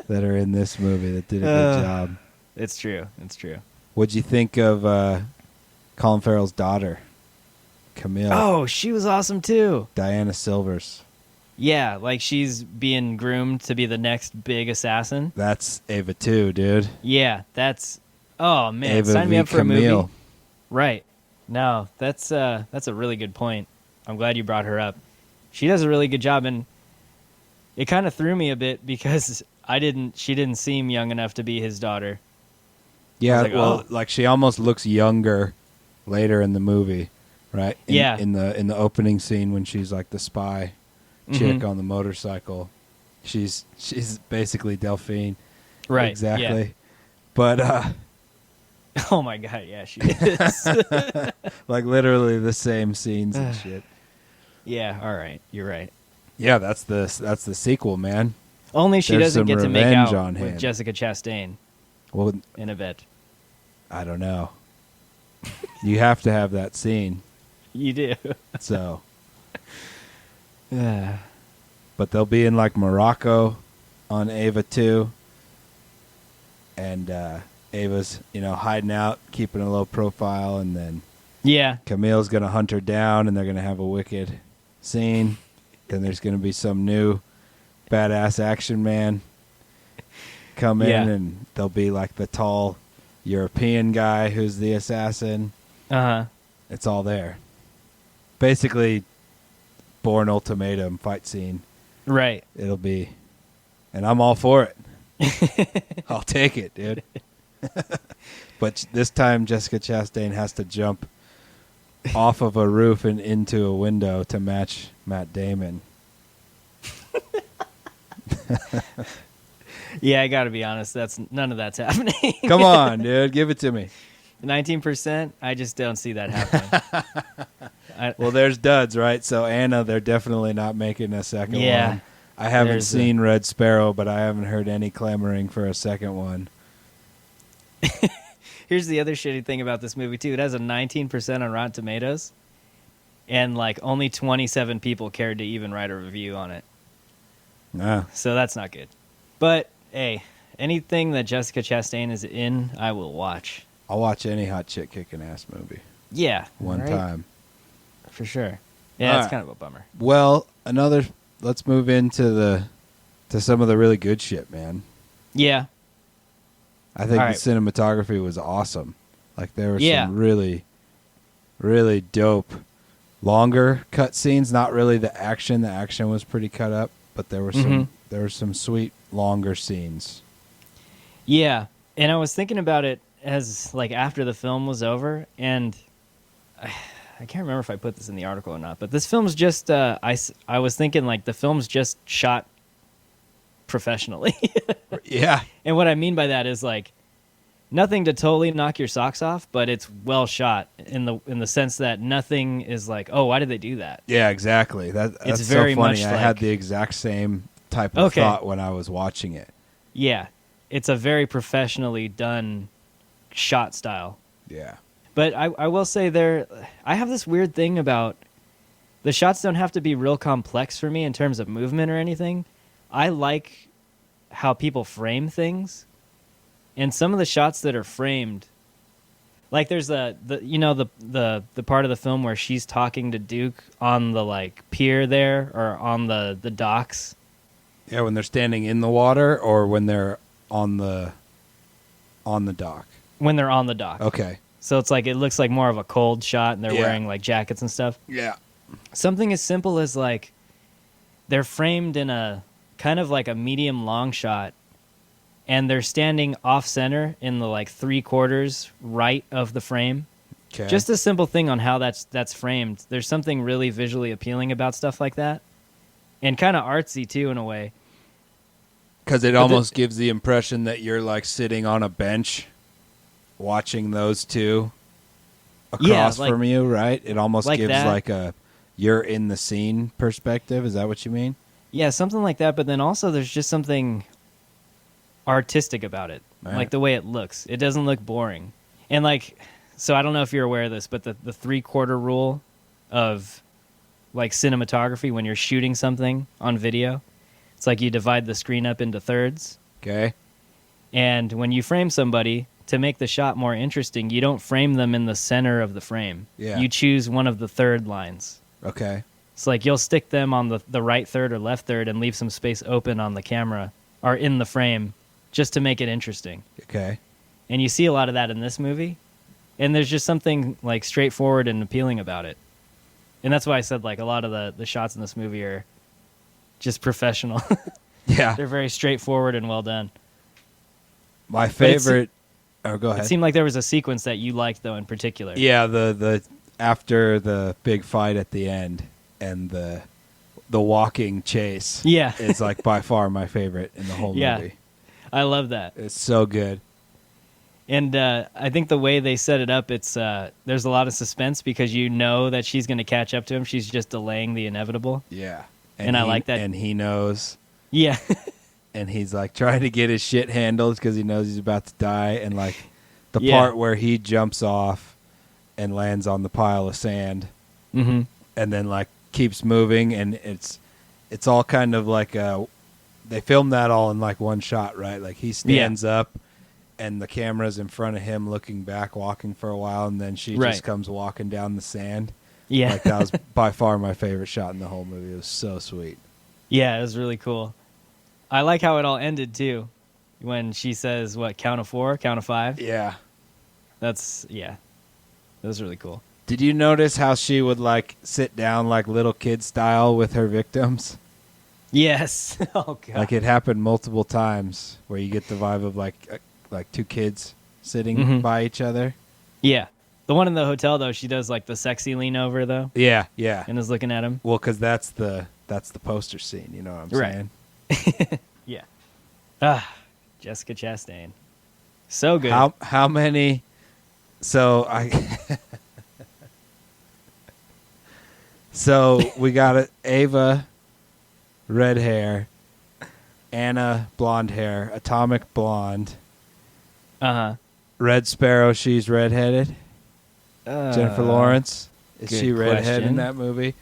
S1: that are in this movie that did a good job.
S2: It's true. It's true.
S1: What'd you think of Colin Farrell's daughter, Camille?
S2: Oh, she was awesome too.
S1: Diana Silvers.
S2: Yeah, like she's being groomed to be the next big assassin.
S1: That's Ava too, dude.
S2: Yeah, that's... Oh, man.
S1: Ava
S2: Sign me
S1: v.
S2: up for a movie.
S1: Camille.
S2: Right. No, that's a really good point. I'm glad you brought her up. She does a really good job, and it kind of threw me a bit because she didn't seem young enough to be his daughter.
S1: Yeah,
S2: like,
S1: well,
S2: oh.
S1: like she almost looks younger later in the movie, right?
S2: Yeah.
S1: In the opening scene when she's like the spy chick
S2: Mhm.
S1: on the motorcycle, she's basically Delphine.
S2: Right.
S1: Exactly.
S2: Yeah.
S1: But
S2: Oh my god, yeah, she is.
S1: like literally the same scenes and shit.
S2: Yeah, all right. You're right.
S1: Yeah, that's the sequel, man.
S2: Only she
S1: There's
S2: doesn't
S1: some
S2: get to make
S1: revenge
S2: out
S1: on
S2: with
S1: hand.
S2: Jessica Chastain
S1: Well,
S2: in a bit.
S1: I don't know. You have to have that scene.
S2: You do.
S1: So,
S2: Yeah.
S1: but they'll be in like Morocco on Ava 2. And Ava's, hiding out, keeping a low profile, and then
S2: Yeah.
S1: Camille's going to hunt her down and they're going to have a wicked scene. Then there's going to be some new badass action man come in, and there'll be like the tall European guy who's the assassin.
S2: Uh-huh.
S1: It's all there. Basically, Bourne Ultimatum fight scene.
S2: Right.
S1: It'll be, and I'm all for it. I'll take it, dude. But this time, Jessica Chastain has to jump off of a roof and into a window to match Matt Damon.
S2: Yeah, I got to be honest. None of that's happening.
S1: Come on, dude. Give it to me.
S2: 19%, I just don't see that happening.
S1: Well, there's duds, right? So Anna, they're definitely not making a second one. I haven't seen Red Sparrow, but I haven't heard any clamoring for a second one.
S2: Here's the other shitty thing about this movie, too. It has a 19% on Rotten Tomatoes, and like only 27 people cared to even write a review on it.
S1: Ah.
S2: So that's not good. But, hey, anything that Jessica Chastain is in, I will watch.
S1: I'll watch any hot chick kicking ass movie.
S2: Yeah.
S1: One time.
S2: For sure. Yeah, it's kind of a bummer.
S1: Well, let's move into some of the really good shit, man.
S2: Yeah.
S1: I think the cinematography was awesome. Like there were some really, really dope, longer cut scenes. Not really the action. The action was pretty cut up, but there were some sweet longer scenes. Yeah,
S2: and I was thinking about it as like after the film was over, and I can't remember if I put this in the article or not. But this film's just I was thinking like the film's just shot professionally.
S1: Yeah.
S2: And what I mean by that is like nothing to totally knock your socks off, but it's well shot in the sense that nothing is like, oh, why did they do that?
S1: Yeah, exactly. That's
S2: very
S1: so funny.
S2: much
S1: I had the exact same type of thought when I was watching it.
S2: Yeah. It's a very professionally done shot style.
S1: Yeah.
S2: But I will say I have this weird thing about the shots don't have to be real complex for me in terms of movement or anything. I like how people frame things. And some of the shots that are framed, like there's the part of the film where she's talking to Duke on the like pier there or on the docks.
S1: Yeah, when they're standing in the water or when they're on the dock.
S2: When they're on the dock.
S1: Okay.
S2: So it's like it looks like more of a cold shot and they're wearing like jackets and stuff.
S1: Yeah.
S2: Something as simple as like they're framed in a kind of like a medium long shot and they're standing off center in the like 3/4 right of the frame.
S1: Okay.
S2: Just a simple thing on how that's framed. There's something really visually appealing about stuff like that. And kind of artsy too in a way.
S1: Because it almost gives the impression that you're like sitting on a bench watching those two across from you, right? It almost gives that. Like a you're in the scene perspective. Is that what you mean? Yeah,
S2: something like that. But then also there's just something artistic about it. Right. Like the way it looks. It doesn't look boring. And like, so I don't know if you're aware of this, but the 3/4 rule of like cinematography when you're shooting something on video, it's like you divide the screen up into thirds.
S1: Okay.
S2: And when you frame somebody, to make the shot more interesting, you don't frame them in the center of the frame.
S1: Yeah.
S2: You choose one of the third lines.
S1: Okay.
S2: It's like you'll stick them on the right third or left third and leave some space open on the camera or in the frame just to make it interesting.
S1: Okay.
S2: And you see a lot of that in this movie. And there's just something like straightforward and appealing about it. And that's why I said like a lot of the shots in this movie are just professional.
S1: Yeah.
S2: They're very straightforward and well done.
S1: My favorite... Oh, go ahead.
S2: It seemed like there was a sequence that you liked, though, in particular.
S1: Yeah, the after the big fight at the end and the walking chase.
S2: Yeah.
S1: is like by far my favorite in the whole movie.
S2: I love that.
S1: It's so good.
S2: And I think the way they set it up, it's there's a lot of suspense because you know that she's going to catch up to him. She's just delaying the inevitable.
S1: Yeah.
S2: And I like that.
S1: And he knows.
S2: Yeah.
S1: And he's like trying to get his shit handled because he knows he's about to die. And like the part where he jumps off and lands on the pile of sand, and then like keeps moving, and it's all kind of like they filmed that all in like one shot, right? Like he stands up, and the camera's in front of him, looking back, walking for a while, and then she just comes walking down the sand.
S2: Yeah.
S1: Like that was by far my favorite shot in the whole movie. It was so sweet.
S2: Yeah, it was really cool. I like how it all ended too. When she says, what, count of 4, count of 5?
S1: Yeah.
S2: That was really cool.
S1: Did you notice how she would like sit down like little kid style with her victims?
S2: Yes. Oh god.
S1: Like it happened multiple times where you get the vibe of like two kids sitting by each other.
S2: Yeah. The one in the hotel though, she does like the sexy lean over though.
S1: Yeah, yeah.
S2: And is looking at him.
S1: Well, because that's the poster scene. You know what I'm
S2: Right.
S1: saying?
S2: Yeah. Jessica Chastain. So good.
S1: How many? So So we got Ava, red hair, Anna, blonde hair, Atomic blonde, Red Sparrow. She's redheaded. Jennifer Lawrence, is
S2: good
S1: she redhead
S2: question.
S1: in that movie?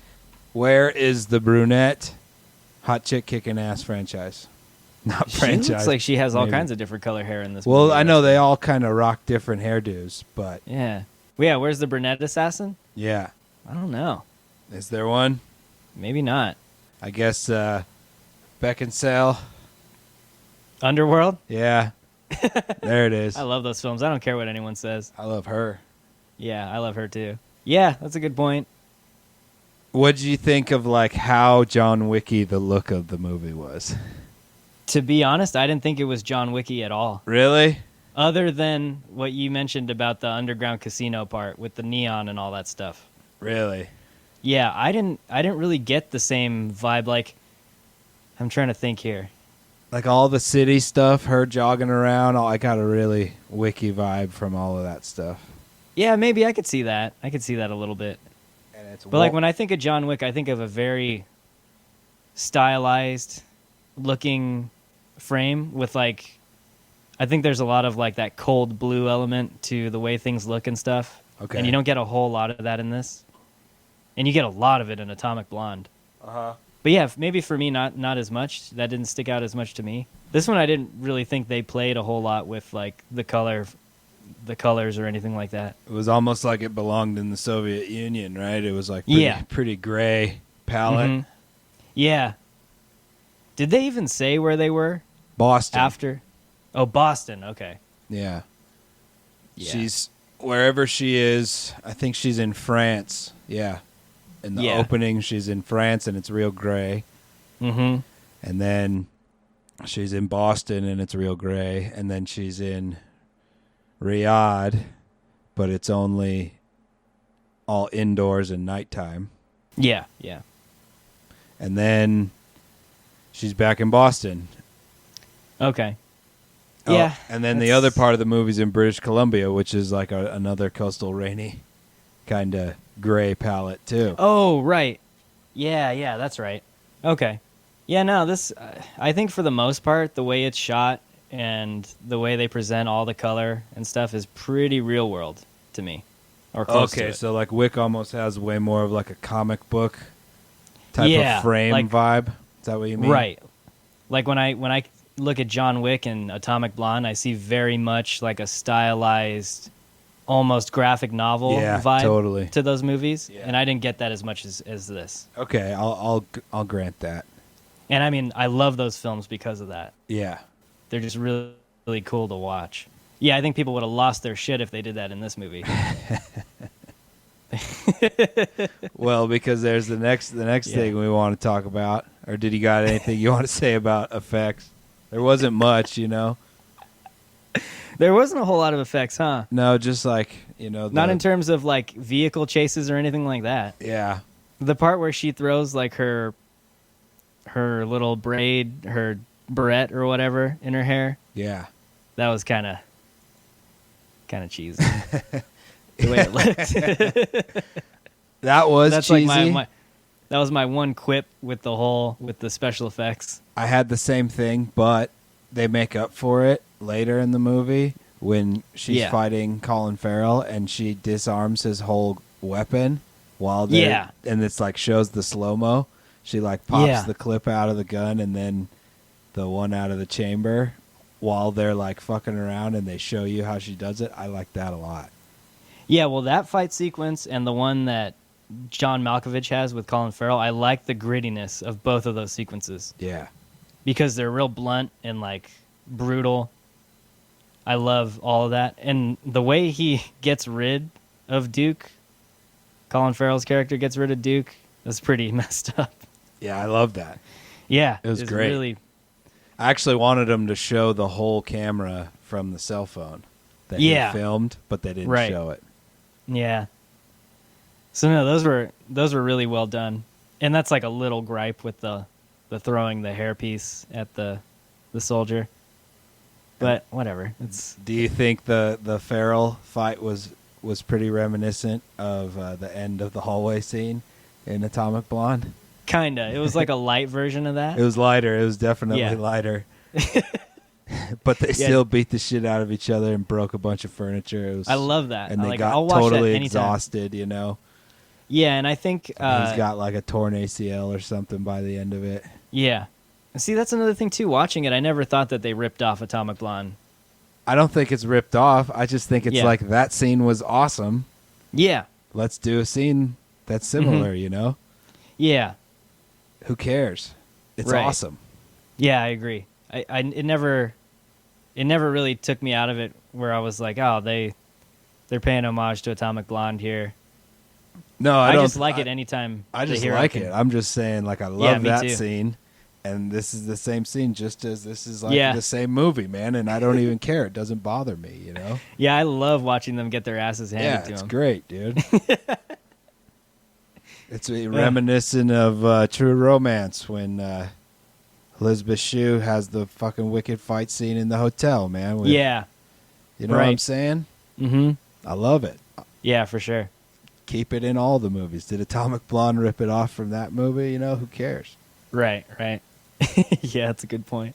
S1: Where is the brunette hot chick kicking ass franchise? Not
S2: She
S1: franchise.
S2: looks like she has all
S1: maybe.
S2: kinds of different color hair in this
S1: Well,
S2: movie.
S1: I know they all kind of rock different hairdos, but
S2: Yeah. Well, yeah, where's the brunette assassin?
S1: yeah.
S2: I don't know.
S1: Is there one?
S2: Maybe not.
S1: I guess Beckinsale.
S2: Underworld?
S1: Yeah. There it is.
S2: I love those films. I don't care what anyone says.
S1: I love her.
S2: Yeah, I love her too. Yeah, that's a good point.
S1: What did you think of like how John Wicky the look of the movie was?
S2: To be honest, I didn't think it was John Wicky at all.
S1: Really?
S2: Other than what you mentioned about the underground casino part with the neon and all that stuff.
S1: Really?
S2: Yeah, I didn't really get the same vibe. Like, I'm trying to think here.
S1: Like all the city stuff, her jogging around, I got a really Wicky vibe from all of that stuff.
S2: Yeah, maybe I could see that. I could see that a little bit.
S1: And it's
S2: But like when I think of John Wick, I think of a very stylized looking frame with like, I think there's a lot of like that cold blue element to the way things look and stuff.
S1: Okay.
S2: And you don't get a whole lot of that in this. And you get a lot of it in Atomic Blonde.
S1: Uh-huh.
S2: But yeah, maybe for me, not as much. That didn't stick out as much to me. This one, I didn't really think they played a whole lot with like the colors or anything like that.
S1: It was almost like it belonged in the Soviet Union, right? It was like pretty gray palette.
S2: Mhm. Yeah. Did they even say where they were
S1: Boston.
S2: after? Oh, Boston. Okay.
S1: Yeah.
S2: Yeah.
S1: She's wherever she is. I think she's in France. Yeah. In the opening, she's in France, and it's real gray.
S2: Mm-hmm.
S1: And then she's in Boston, and it's real gray. And then she's in Riyadh, but it's only all indoors and nighttime.
S2: Yeah. Yeah.
S1: And then she's back in Boston.
S2: Okay.
S1: Oh,
S2: Yeah.
S1: and then the other part of the movie's in British Columbia, which is like another coastal rainy kind of gray palette too.
S2: Oh, right. Yeah, that's right. Okay. Yeah, no, this, I think for the most part, the way it's shot and the way they present all the color and stuff is pretty real world to me. Or close to it.
S1: So like Wick almost has way more of like a comic book type of frame
S2: like,
S1: vibe. Is that what you mean?
S2: Right. Like when I look at John Wick and Atomic Blonde, I see very much like a stylized, almost graphic novel vibe to those movies, and I didn't get that as much as this.
S1: Okay, I'll grant that.
S2: And I mean, I love those films because of that.
S1: Yeah.
S2: They're just really, really cool to watch. Yeah, I think people would have lost their shit if they did that in this movie.
S1: Well, because there's the next thing we want to talk about. Or did you got anything you want to say about effects? There wasn't much, you know.
S2: There wasn't a whole lot of effects, huh?
S1: No, just like, you know,
S2: not in terms of like vehicle chases or anything like that.
S1: Yeah.
S2: The part where she throws like her little braid, her barrette or whatever in her hair.
S1: Yeah.
S2: That was kind of cheesy. The way it looked.
S1: That's cheesy.
S2: Like that was my one quip with the special effects.
S1: I had the same thing, but they make up for it later in the movie when she's fighting Colin Farrell and she disarms his whole weapon while they're and it's like shows the slow-mo. She like pops the clip out of the gun and then the one out of the chamber while they're like fucking around and they show you how she does it. I like that a lot.
S2: Yeah, well that fight sequence and the one that John Malkovich has with Colin Farrell, I like the grittiness of both of those sequences.
S1: Yeah.
S2: Because they're real blunt and like brutal. I love all of that. And the way he gets rid of Duke, Colin Farrell's character gets rid of Duke, that's pretty messed up.
S1: Yeah, I love that.
S2: Yeah.
S1: It was great.
S2: Really...
S1: I actually wanted him to show the whole camera from the cell phone that he filmed, but they didn't show it.
S2: Yeah. So no, those were really well done. And that's like a little gripe with the throwing the hairpiece at the soldier. But whatever.
S1: Do you think the Farrell fight was pretty reminiscent of the end of the hallway scene in Atomic Blonde?
S2: Kinda. It was like a light version of that.
S1: It was lighter. It was definitely lighter. But they still beat the shit out of each other and broke a bunch of furniture.
S2: I love that.
S1: And they got
S2: I'll watch
S1: totally
S2: that
S1: exhausted, you know?
S2: Yeah, and I think...
S1: he's got like a torn ACL or something by the end of it.
S2: Yeah. See, that's another thing, too. Watching it, I never thought that they ripped off Atomic Blonde.
S1: I don't think it's ripped off. I just think it's like that scene was awesome.
S2: Yeah.
S1: Let's do a scene that's similar, you know?
S2: Yeah.
S1: Who cares? It's awesome.
S2: Yeah, I agree. It never really took me out of it where I was like, oh, they're paying homage to Atomic Blonde here.
S1: No,
S2: I just like it anytime.
S1: I just like it. I'm just saying, like, I love that scene, and this is the same scene, just as this is like the same movie, man. And I don't even care. It doesn't bother me, you know.
S2: Yeah, I love watching them get their asses handed to them.
S1: It's great, dude. It's reminiscent of True Romance when Elizabeth Shue has the fucking wicked fight scene in the hotel, man. You know what I'm saying?
S2: Mm-hmm.
S1: I love it.
S2: Yeah, for sure.
S1: Keep it in all the movies. Did Atomic Blonde rip it off from that movie? You know, who cares?
S2: Right. Yeah, that's a good point.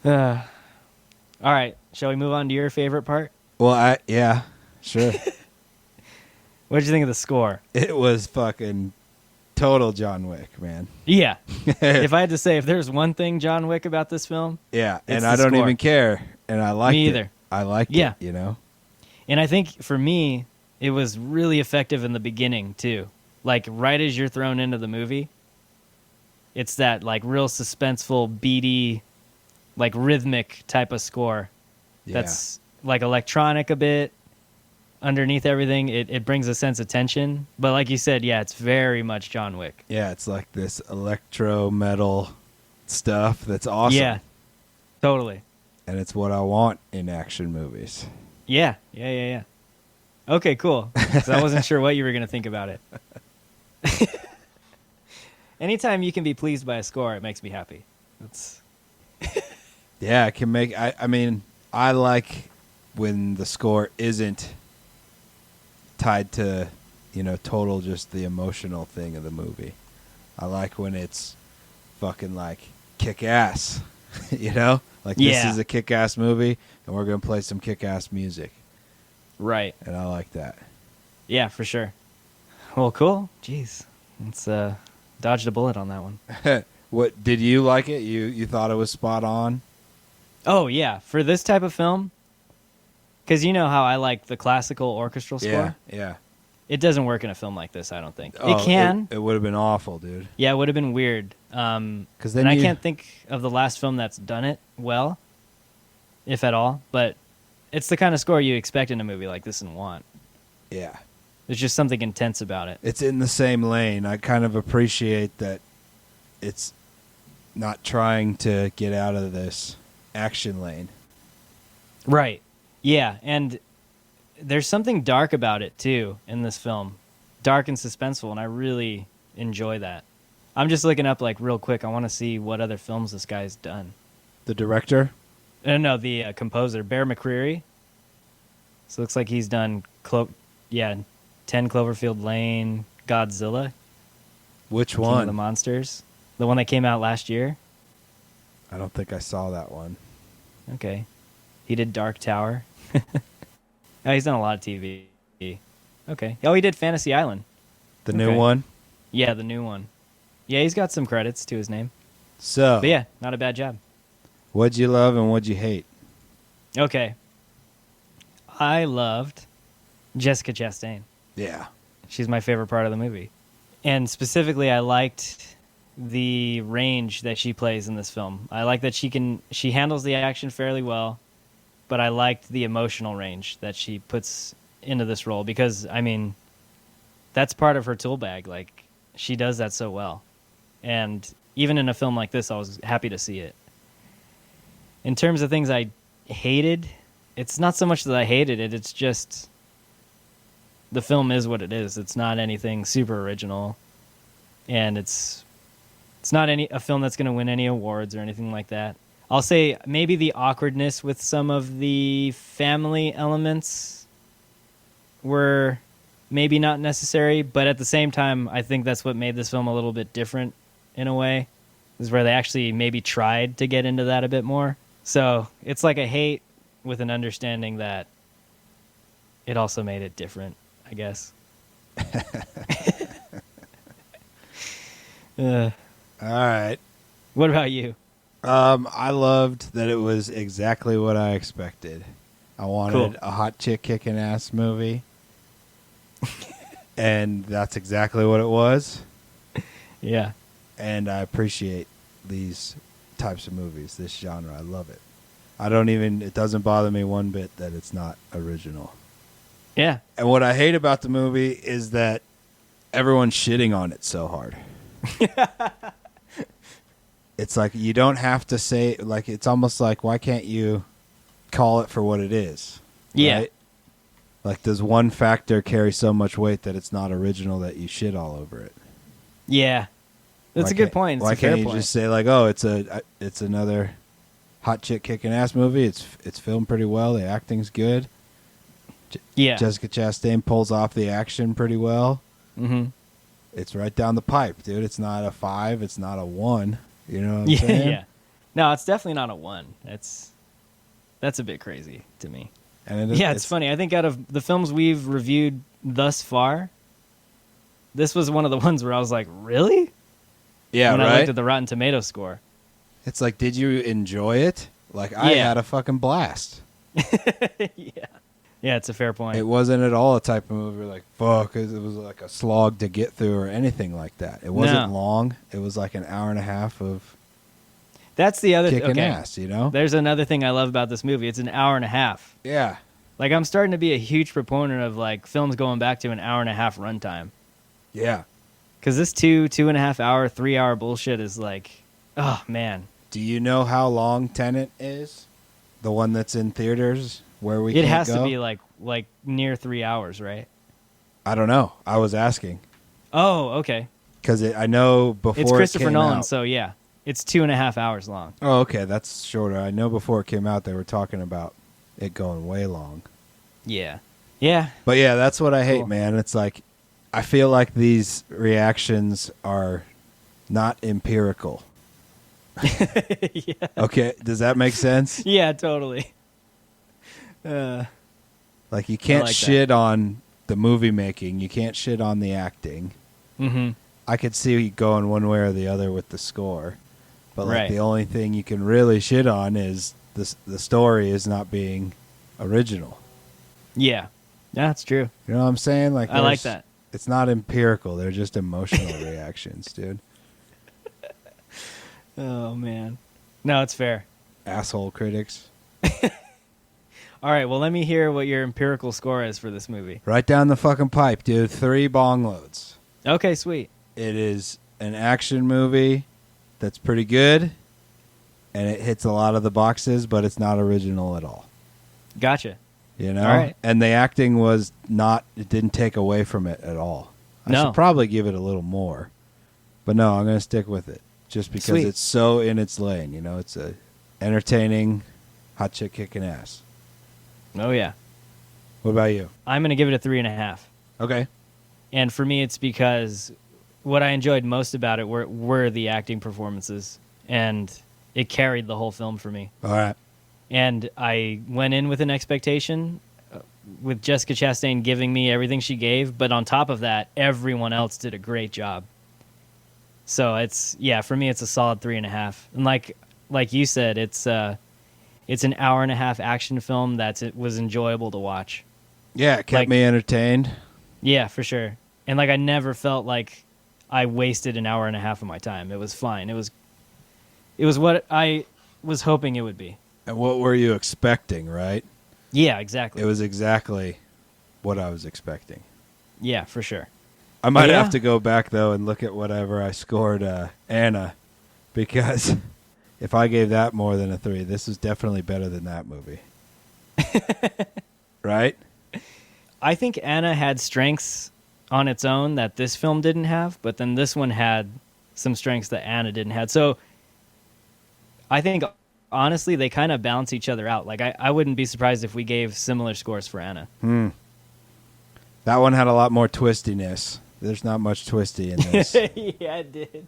S2: All right, shall we move on to your favorite part?
S1: Well, yeah, sure.
S2: What did you think of the score?
S1: It was fucking total John Wick, man.
S2: Yeah. If I had to say, if there's one thing John Wick about this film,
S1: and I don't even care, and I liked
S2: Me
S1: it.
S2: either.
S1: I liked it, you know?
S2: And I think, for me, it was really effective in the beginning, too. Like, right as you're thrown into the movie, it's that, like, real suspenseful, beady, like, rhythmic type of score.
S1: Yeah.
S2: That's, like, electronic a bit. Underneath everything, it brings a sense of tension. But like you said, it's very much John Wick.
S1: Yeah, it's like this electro metal stuff that's awesome.
S2: Yeah, totally.
S1: And it's what I want in action movies.
S2: Yeah. Okay, cool. So I wasn't sure what you were going to think about it. Anytime you can be pleased by a score, it makes me happy.
S1: Yeah, it can make... I mean, I like when the score isn't tied to, you know, total just the emotional thing of the movie. I like when it's fucking like kick-ass, you know? Like, this is a kick-ass movie, and we're going to play some kick-ass music.
S2: Right.
S1: And I like that.
S2: Yeah, for sure. Well, cool. Jeez. Let's dodged a bullet on that one.
S1: What, did you like it? You thought it was spot on?
S2: Oh, yeah. For this type of film, because you know how I like the classical orchestral score?
S1: Yeah.
S2: It doesn't work in a film like this, I don't think.
S1: Oh,
S2: it can.
S1: It would have been awful, dude.
S2: Yeah, it would have been weird. And I can't think of the last film that's done it well, if at all. But it's the kind of score you expect in a movie like this and want.
S1: Yeah.
S2: There's just something intense about it.
S1: It's in the same lane. I kind of appreciate that it's not trying to get out of this action lane.
S2: Right. Yeah, and there's something dark about it, too, in this film. Dark and suspenseful, and I really enjoy that. I'm just looking up, like, real quick. I want to see what other films this guy's done.
S1: The director?
S2: No, the composer, Bear McCreary. So it looks like he's done, 10 Cloverfield Lane, Godzilla.
S1: Which
S2: King
S1: one?
S2: of the Monsters. The one that came out last year.
S1: I don't think I saw that one.
S2: Okay. He did Dark Tower. Oh, he's done a lot of TV. Okay. Oh, he did Fantasy Island.
S1: The new one?
S2: Yeah, the new one. Yeah, he's got some credits to his name.
S1: So,
S2: but yeah, not a bad job.
S1: What'd you love and what'd you hate?
S2: Okay. I loved Jessica Chastain.
S1: Yeah.
S2: She's my favorite part of the movie. And specifically, I liked the range that she plays in this film. I like that she handles the action fairly well, but I liked the emotional range that she puts into this role because, I mean, that's part of her tool bag. Like, she does that so well. And even in a film like this, I was happy to see it. In terms of things I hated, it's not so much that I hated it, it's just the film is what it is. It's not anything super original, and it's not a film that's going to win any awards or anything like that. I'll say maybe the awkwardness with some of the family elements were maybe not necessary, but at the same time, I think that's what made this film a little bit different in a way, is where they actually maybe tried to get into that a bit more. So it's like a hate with an understanding that it also made it different, I guess.
S1: All right.
S2: What about you?
S1: I loved that it was exactly what I expected. I wanted a hot chick kicking ass movie. And that's exactly what it was.
S2: Yeah.
S1: And I appreciate these types of movies, this genre. I love it. It doesn't bother me one bit that it's not original.
S2: Yeah.
S1: And what I hate about the movie is that everyone's shitting on it so hard. It's like you don't have to say, like, it's almost like, why can't you call it for what it is?
S2: Yeah.
S1: Right? Like, does one factor carry so much weight that it's not original that you shit all over it?
S2: Yeah. That's a good point. It's
S1: why
S2: a fair
S1: can't you
S2: point.
S1: just say, like, oh, it's another hot chick kicking ass movie. It's filmed pretty well. The acting's good.
S2: Yeah.
S1: Jessica Chastain pulls off the action pretty well.
S2: Mm-hmm.
S1: It's right down the pipe, dude. It's not a 5. It's not a 1. You know what I'm saying?
S2: Yeah. No, it's definitely not a 1. That's a bit crazy to me.
S1: And
S2: it's funny. I think out of the films we've reviewed thus far, this was one of the ones where I was like, really?
S1: Yeah,
S2: when
S1: right?
S2: I looked at the Rotten Tomatoes score.
S1: It's like, did you enjoy it? Like, I had a fucking blast.
S2: Yeah. Yeah, it's a fair point.
S1: It wasn't at all a type of movie like, fuck, it was like a slog to get through or anything like that. It wasn't long. It was like an hour and a half of
S2: That's the other
S1: kicking ass, you know?
S2: There's another thing I love about this movie. It's an hour and a half.
S1: Yeah.
S2: Like, I'm starting to be a huge proponent of, like, films going back to an hour and a half runtime.
S1: Yeah.
S2: Because this 2.5 hour, 3 hour bullshit is like, oh, man.
S1: Do you know how long Tenet is? The one that's in theaters where we
S2: It
S1: can't
S2: has
S1: go?
S2: to be, like near 3 hours, right?
S1: I don't know. I was asking.
S2: Oh, okay.
S1: Because I know before
S2: It's Christopher
S1: it came
S2: Nolan,
S1: out,
S2: so yeah. It's 2.5 hours long.
S1: Oh, okay. That's shorter. I know before it came out, they were talking about it going way long.
S2: Yeah. Yeah.
S1: But yeah, that's what I hate,
S2: Cool.
S1: man. It's like, I feel like these reactions are not empirical.
S2: Yeah.
S1: Okay, does that make sense?
S2: Yeah, totally.
S1: Like, you can't
S2: like
S1: shit on the movie making. You can't shit on the acting.
S2: Mm-hmm.
S1: I could see you going one way or the other with the score. But like,
S2: Right.
S1: the only thing you can really shit on is the story is not being original.
S2: Yeah. Yeah, that's true.
S1: You know what I'm saying? Like,
S2: I like
S1: there's-
S2: that.
S1: It's not empirical. They're just emotional reactions, dude.
S2: Oh, man. No, it's fair.
S1: Asshole critics.
S2: All right, well, let me hear what your empirical score is for this movie.
S1: Right down the fucking pipe, dude. 3 bong loads.
S2: Okay, sweet.
S1: It is an action movie that's pretty good, and it hits a lot of the boxes, but it's not original at all.
S2: Gotcha.
S1: You know?
S2: All right.
S1: And the acting was not, it didn't take away from it at all. I
S2: No.
S1: should probably give it a little more. But no, I'm going to stick with it. Just because
S2: Sweet.
S1: it's so in its lane. You know, it's a entertaining hot chick kicking ass.
S2: Oh, yeah.
S1: What about you?
S2: I'm going to give it a 3.5.
S1: Okay.
S2: And for me, it's because what I enjoyed most about it were the acting performances. And it carried the whole film for me.
S1: All right.
S2: And I went in with an expectation with Jessica Chastain giving me everything she gave. But on top of that, everyone else did a great job. So it's, yeah, for me, it's a solid 3.5. And like you said, it's an hour and a half action film it was enjoyable to watch.
S1: Yeah, it kept
S2: Like-
S1: me entertained.
S2: Yeah, for sure. And like I never felt like I wasted an hour and a half of my time. It was fine. It was what I was hoping it would be.
S1: And what were you expecting, right?
S2: Yeah, exactly.
S1: It was exactly what I was expecting.
S2: Yeah, for sure.
S1: I might
S2: Yeah.
S1: have to go back, though, and look at whatever I scored Anna, because if I gave that more than a 3, this is definitely better than that movie. Right?
S2: I think Anna had strengths on its own that this film didn't have, but then this one had some strengths that Anna didn't have. So I think, honestly, they kind of balance each other out. Like, I wouldn't be surprised if we gave similar scores for Anna.
S1: That one had a lot more twistiness. There's not much twisty in this.
S2: Yeah, it did.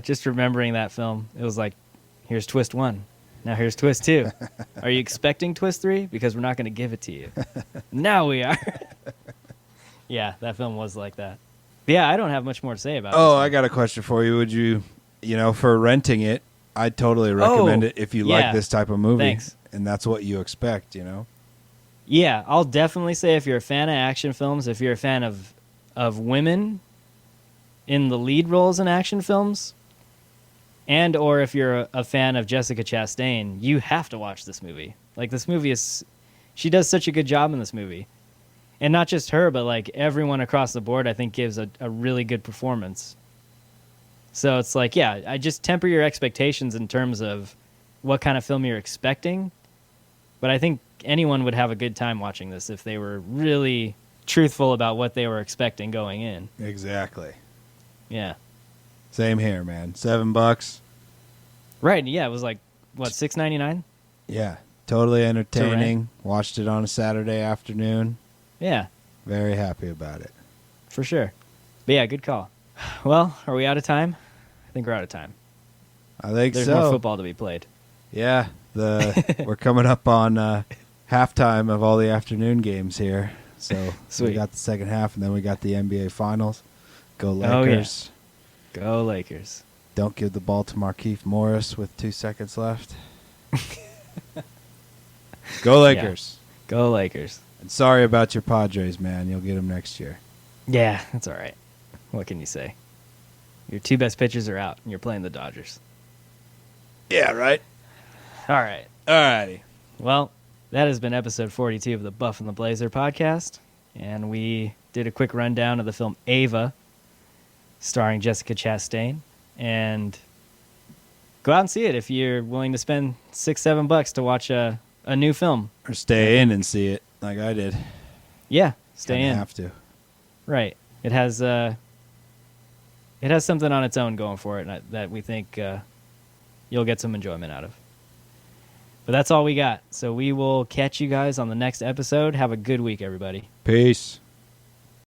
S2: Just remembering that film, it was like, here's twist 1. Now here's twist 2. Are you expecting twist 3? Because we're not going to give it to you. Now we are. Yeah, that film was like that. Yeah, I don't have much more to say about it.
S1: Oh, I got a question for you. Would you, for renting it, I'd totally recommend it if you like this type of movie.
S2: Thanks.
S1: And that's what you expect,
S2: Yeah, I'll definitely say if you're a fan of action films, if you're a fan of women in the lead roles in action films, and or if you're a fan of Jessica Chastain, you have to watch this movie. Like, this movie she does such a good job in this movie. And not just her, but like everyone across the board, I think gives a really good performance. So it's like, yeah, I just temper your expectations in terms of what kind of film you're expecting. But I think anyone would have a good time watching this if they were really truthful about what they were expecting going in.
S1: Exactly.
S2: Yeah.
S1: Same here, man. $7.
S2: Right. Yeah. It was like, what, $6.99?
S1: Yeah. Totally entertaining. Watched it on a Saturday afternoon.
S2: Yeah.
S1: Very happy about it.
S2: For sure. But yeah, good call. Well, are we out of time? I think we're out of time.
S1: I think
S2: There's
S1: so.
S2: more football to be played.
S1: Yeah. We're coming up on halftime of all the afternoon games here. So
S2: Sweet.
S1: We got the second half, and then we got the NBA Finals. Go Lakers.
S2: Oh, yeah. Go Lakers.
S1: Don't give the ball to Markieff Morris with 2 seconds left. Go Lakers.
S2: Yeah. Go Lakers.
S1: And sorry about your Padres, man. You'll get them next year.
S2: Yeah, that's all right. What can you say? Your 2 best pitchers are out, and you're playing the Dodgers.
S1: Yeah, right?
S2: All right.
S1: All righty.
S2: Well, that has been episode 42 of the Buff and the Blazer podcast. And we did a quick rundown of the film Ava, starring Jessica Chastain. And go out and see it if you're willing to spend $6-7 to watch a new film.
S1: Or stay in and see it like I did.
S2: Yeah, stay
S1: Kinda
S2: in.
S1: have to.
S2: Right. It has something on its own going for it that we think you'll get some enjoyment out of. But that's all we got. So we will catch you guys on the next episode. Have a good week, everybody.
S1: Peace.